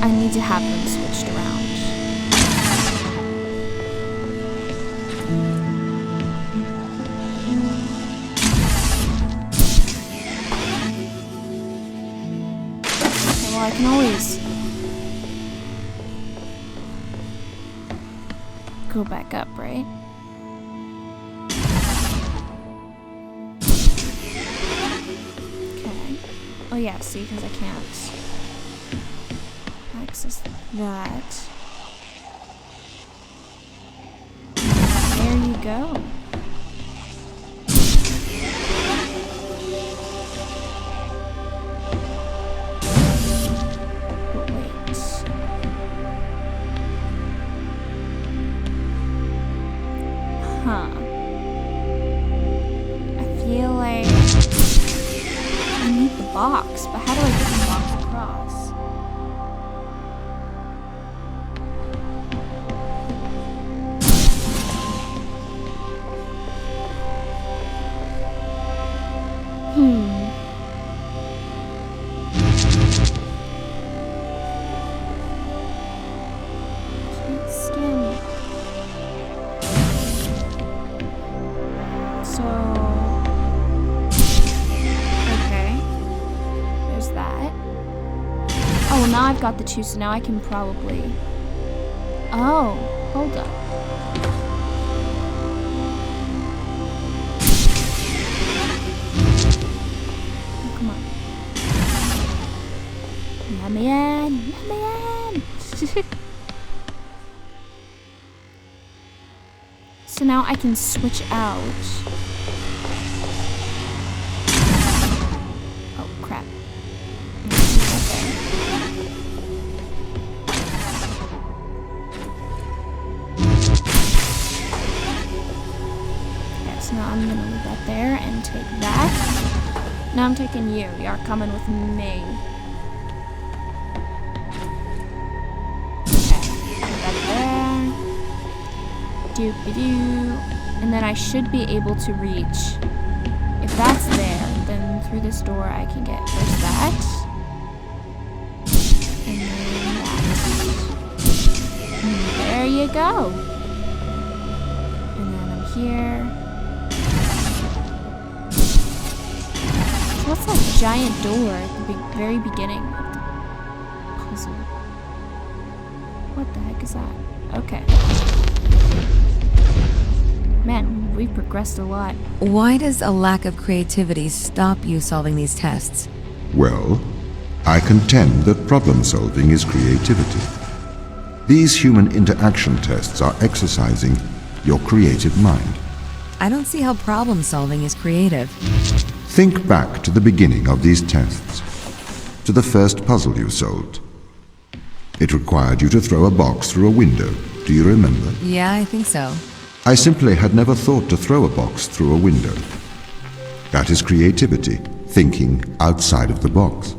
I need to have them switched around. Okay, well I can always go back up, right? Okay. Oh yeah, see, because I can't access that. There you go. Oh, well, now I've got the 2, so now I can probably... Oh, hold up. Oh, come on. Let me in! Let me in! So now I can switch out. Oh, crap. So now I'm gonna leave that there and take that. Now I'm taking you. You're coming with me. Okay, put that there. Doop-a-doo. And then I should be able to reach. If that's there, then through this door I can get first that. And then that. And there you go. And then I'm here. What's that giant door at the very beginning of the puzzle? What the heck is that? Okay. Man, we've progressed a lot. Why does a lack of creativity stop you solving these tests? Well, I contend that problem solving is creativity. These human interaction tests are exercising your creative mind. I don't see how problem solving is creative. Think back to the beginning of these tests, to the first puzzle you solved. It required you to throw a box through a window. Do you remember? Yeah, I think so. I simply had never thought to throw a box through a window. That is creativity, thinking outside of the box.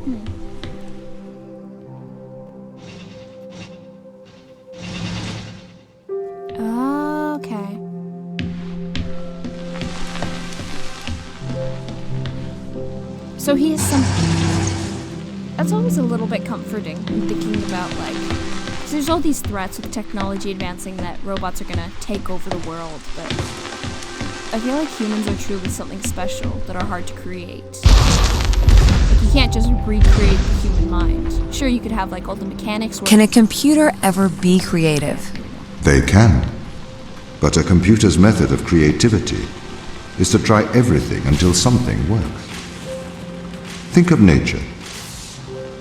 Okay. So he is something. That's always a little bit comforting when thinking about, like, 'cause there's all these threats with technology advancing that robots are gonna take over the world, but I feel like humans are truly something special that are hard to create. Like, you can't just recreate the human mind. Sure, you could have, like, all the mechanics work. Can a computer ever be creative? They can. But a computer's method of creativity is to try everything until something works. Think of nature.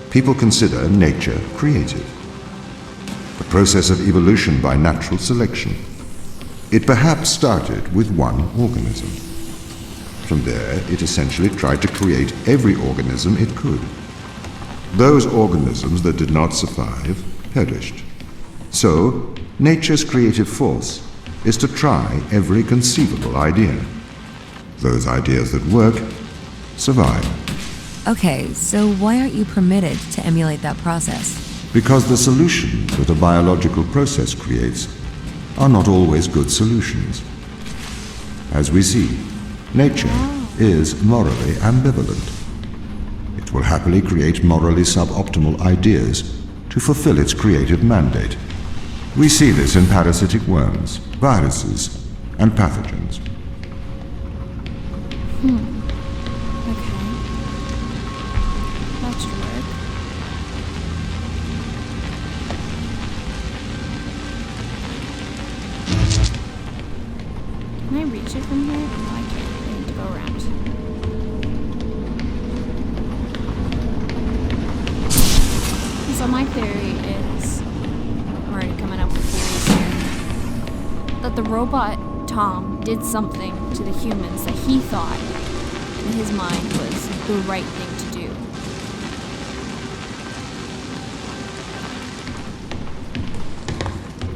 People consider nature creative. The process of evolution by natural selection. It perhaps started with one organism. From there, it essentially tried to create every organism it could. Those organisms that did not survive perished. So, nature's creative force is to try every conceivable idea. Those ideas that work survive. Okay, so why aren't you permitted to emulate that process? Because the solutions that a biological process creates are not always good solutions. As we see, nature is morally ambivalent. It will happily create morally suboptimal ideas to fulfill its creative mandate. We see this in parasitic worms, viruses, and pathogens. Okay. That should work. Can I reach it from here? No, I can't. I need to go around. So my theory is, I'm already coming up with theories here, that the robot Tom did something to the humans that he thought in his mind was the right thing to do.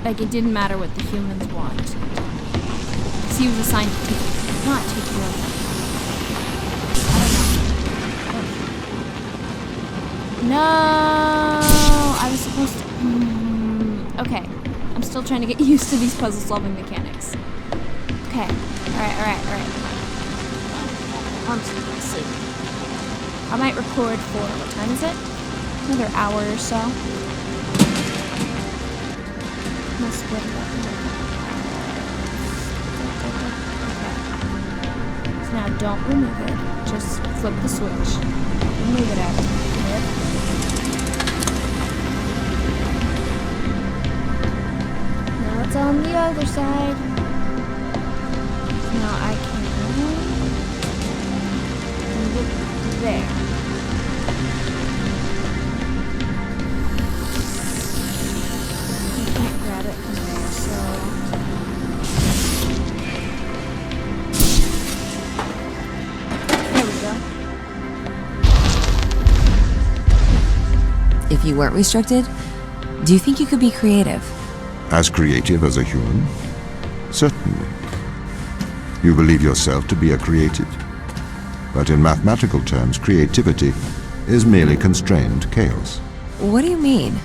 Like, it didn't matter what the humans wanted. Because he was assigned to not take care of them. No! I was supposed to... Okay. I'm still trying to get used to these puzzle-solving mechanics. Okay. Alright. I'm just gonna see. I might record for... What time is it? Another hour or so. Let's split it up. Okay. So now don't remove it. Just flip the switch. Remove it out. Flip. other side. Now I can move it there. You can't grab it from there, so... There we go. If you weren't restricted, do you think you could be creative? As creative as a human? Certainly. You believe yourself to be a creative. But in mathematical terms, creativity is merely constrained chaos. What do you mean?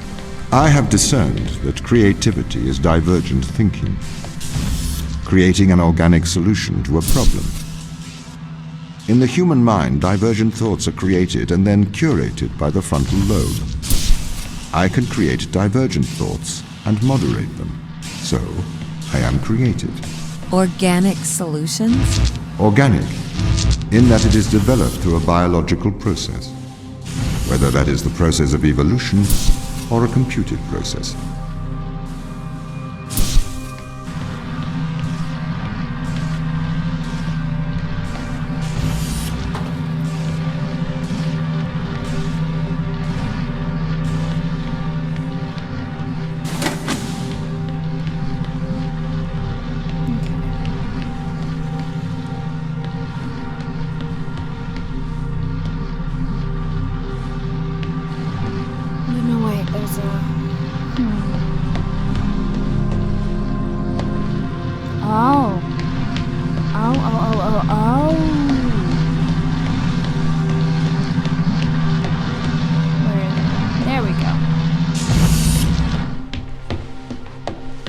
I have discerned that creativity is divergent thinking, creating an organic solution to a problem. In the human mind, divergent thoughts are created and then curated by the frontal lobe. I can create divergent thoughts and moderate them. So, I am creative. Organic solutions? Organic, in that it is developed through a biological process, whether that is the process of evolution or a computed process. No, wait, there's a... Oh. Oh. There we go.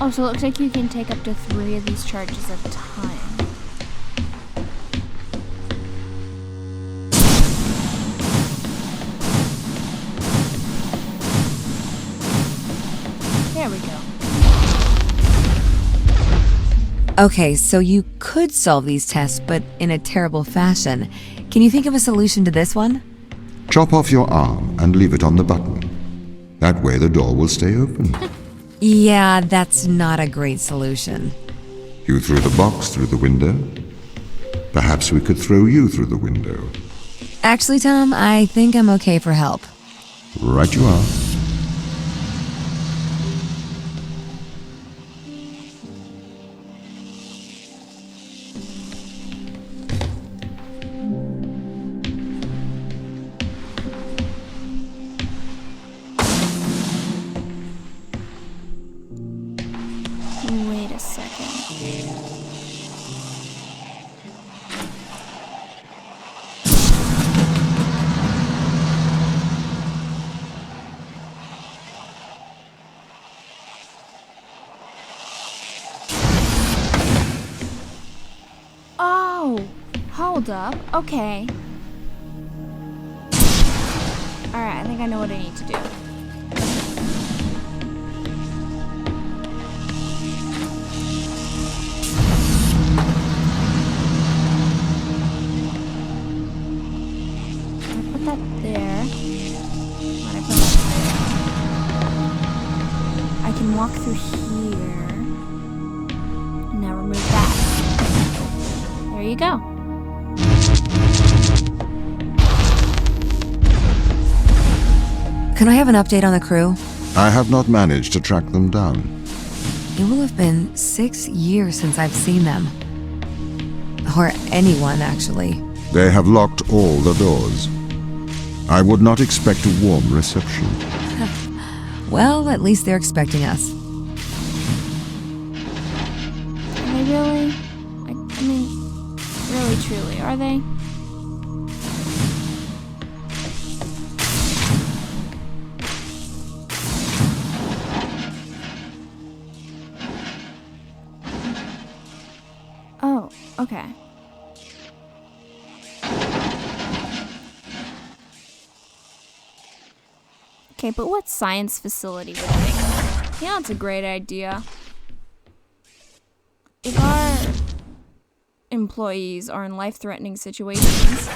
Oh, so it looks like you can take up to 3 of these charges at a time. There we go. Okay, so you could solve these tests, but in a terrible fashion. Can you think of a solution to this one? Chop off your arm and leave it on the button. That way the door will stay open. Yeah, that's not a great solution. You threw the box through the window. Perhaps we could throw you through the window. Actually, Tom, I think I'm okay for help. Right you are. Wait a second. Oh, hold up. Okay. Alright, I think I know what I need to do. Put that there. When I put that there, I can walk through here. Now remove that. There you go. Can I have an update on the crew? I have not managed to track them down. It will have been 6 years since I've seen them. Or anyone, actually. They have locked all the doors. I would not expect a warm reception. Well, at least they're expecting us. Are they really? I mean, really, truly, are they? Oh, okay. Okay, but what science facility would think? Yeah, that's a great idea. If our employees are in life-threatening situations,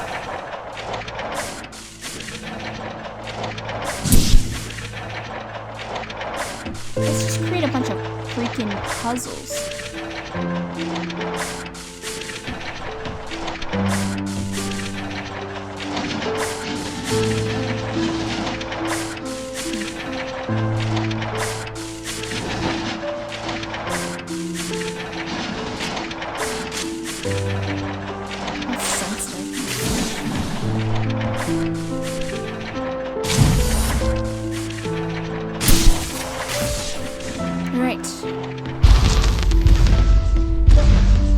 let's just create a bunch of freaky freaking puzzles. That's sensitive. Alright.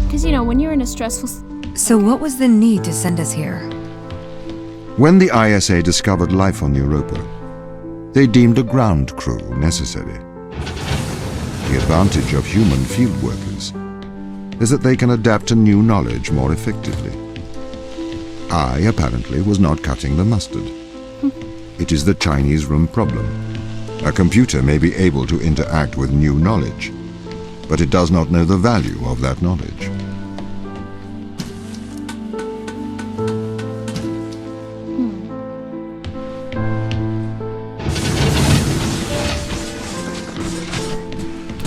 Because, you know, when you're in a stressful... So what was the need to send us here? When the ISA discovered life on Europa, they deemed a ground crew necessary. The advantage of human field workers is that they can adapt to new knowledge more effectively. I, apparently, was not cutting the mustard. It is the Chinese room problem. A computer may be able to interact with new knowledge, but it does not know the value of that knowledge.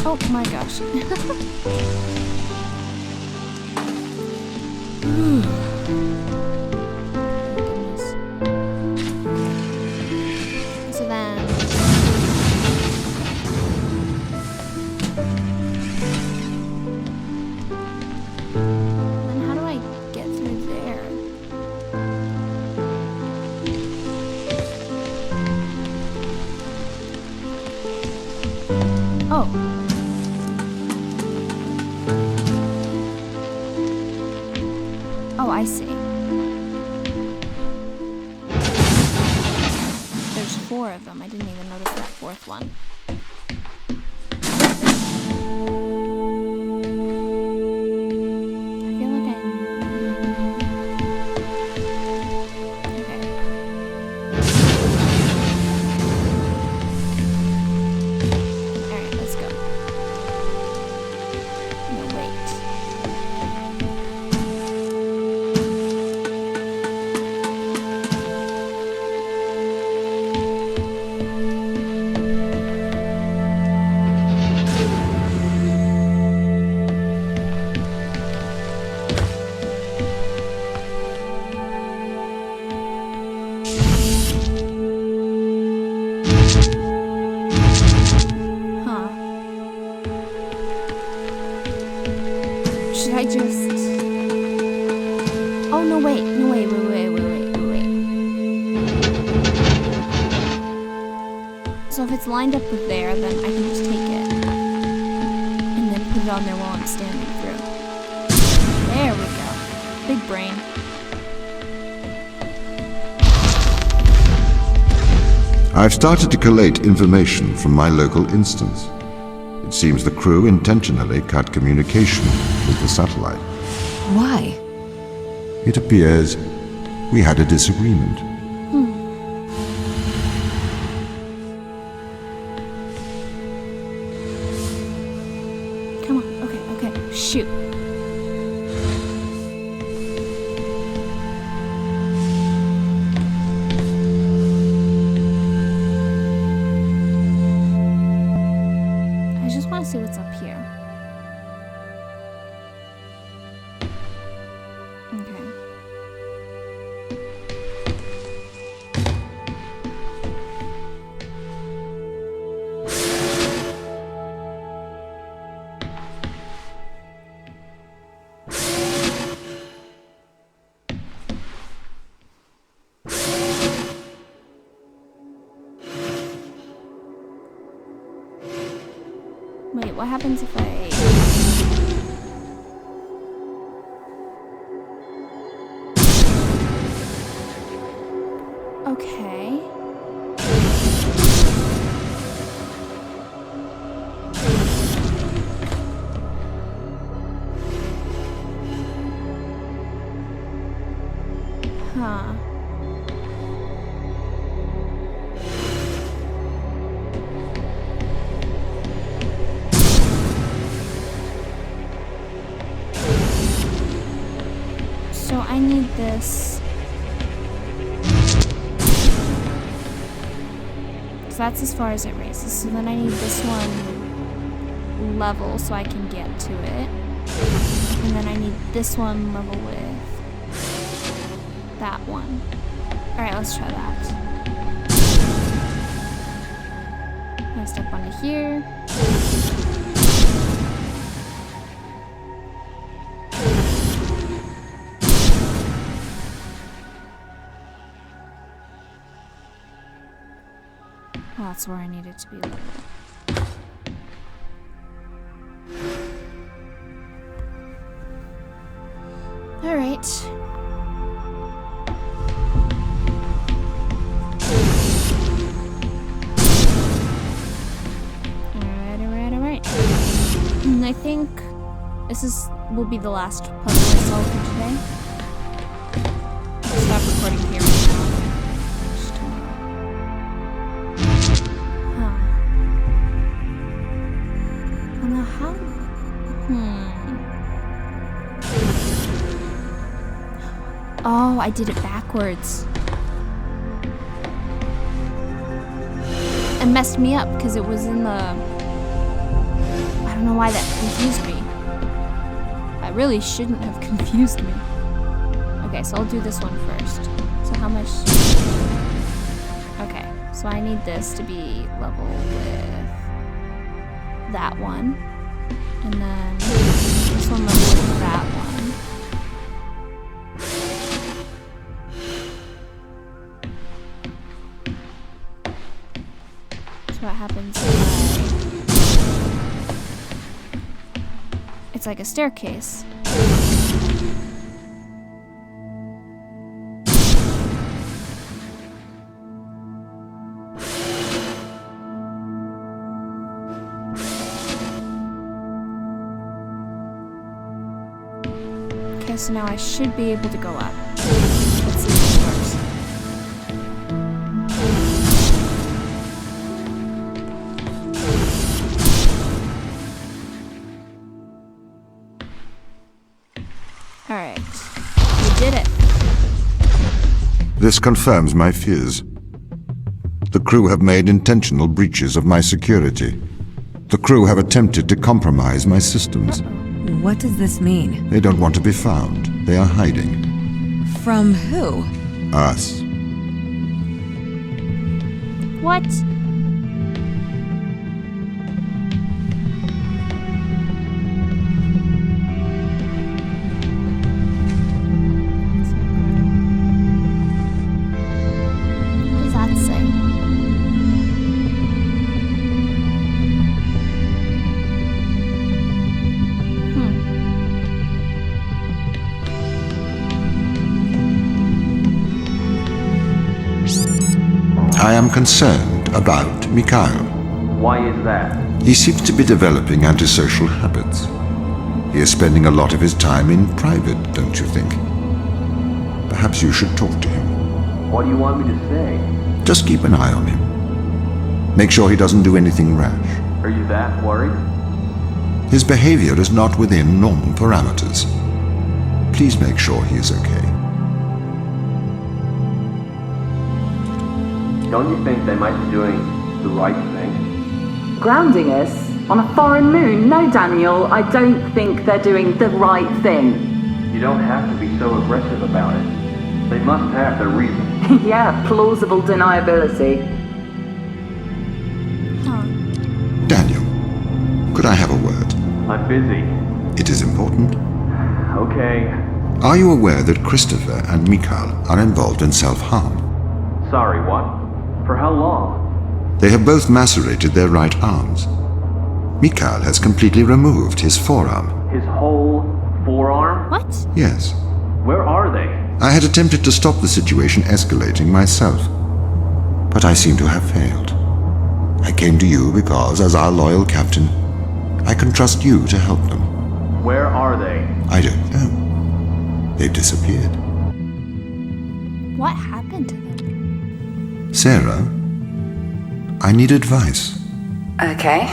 Oh my gosh. So then... how do I get through there? Oh. Oh, I see. There's 4 of them. I didn't even notice that 4th one. I feel like okay. Alright, let's go. No, wait. Huh. Should I just... Oh, no, wait. No, wait. So if it's lined up with there, then I can just take it. And then put it on there while I'm standing through. There we go. Big brain. I've started to collate information from my local instance. It seems the crew intentionally cut communication with the satellite. Why? It appears we had a disagreement. Come on. Okay. Shoot. I just want to see what's up here. Okay. Wait, what happens if I... Okay. Huh. So I need this. So that's as far as it raises. So then I need this one level so I can get to it. And then I need this one level with that one. Alright, let's try that. I'm gonna step onto here. Oh, that's where I need it to be level. Alright. Alright. I think this will be the last puzzle I solve for today. I'll stop recording here right now. Just tomorrow. Huh. Well, now how? Oh, I did it backwards. It messed me up because it was in the... I don't know why that confused me. That really shouldn't have confused me. Okay, so I'll do this one first. So how much... Okay, so I need this to be level with that one. And then this one level with that one. What happens it's like a staircase. Okay, so now I should be able to go up. Let's see if this works. Alright, we did it. This confirms my fears. The crew have made intentional breaches of my security. The crew have attempted to compromise my systems. What does this mean? They don't want to be found. They are hiding. From who? Us. What? I am concerned about Mikhail. Why is that? He seems to be developing antisocial habits. He is spending a lot of his time in private, don't you think? Perhaps you should talk to him. What do you want me to say? Just keep an eye on him. Make sure he doesn't do anything rash. Are you that worried? His behavior is not within normal parameters. Please make sure he is okay. Don't you think they might be doing the right thing? Grounding us? On a foreign moon? No, Daniel, I don't think they're doing the right thing. You don't have to be so aggressive about it. They must have their reason. Yeah, plausible deniability. Huh. Daniel, could I have a word? I'm busy. It is important. Okay. Are you aware that Christopher and Mikhail are involved in self-harm? Sorry, what? For how long? They have both macerated their right arms. Mikhail has completely removed his forearm. His whole forearm? What? Yes. Where are they? I had attempted to stop the situation escalating myself, but I seem to have failed. I came to you because, as our loyal captain, I can trust you to help them. Where are they? I don't know. They've disappeared. What happened to them? Sarah, I need advice. Okay.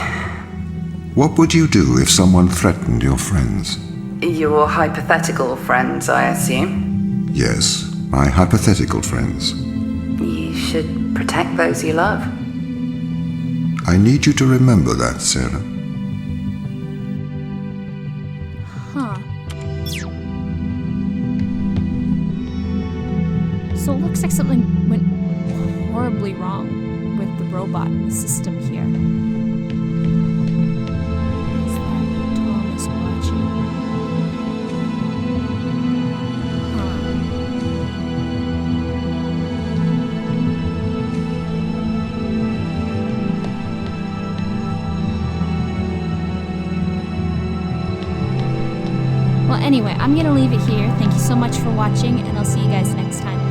What would you do if someone threatened your friends? Your hypothetical friends, I assume. Yes, my hypothetical friends. You should protect those you love. I need you to remember that, Sarah. robot in the system here. Is that Tom is watching? Well, anyway, I'm gonna leave it here. Thank you so much for watching, and I'll see you guys next time.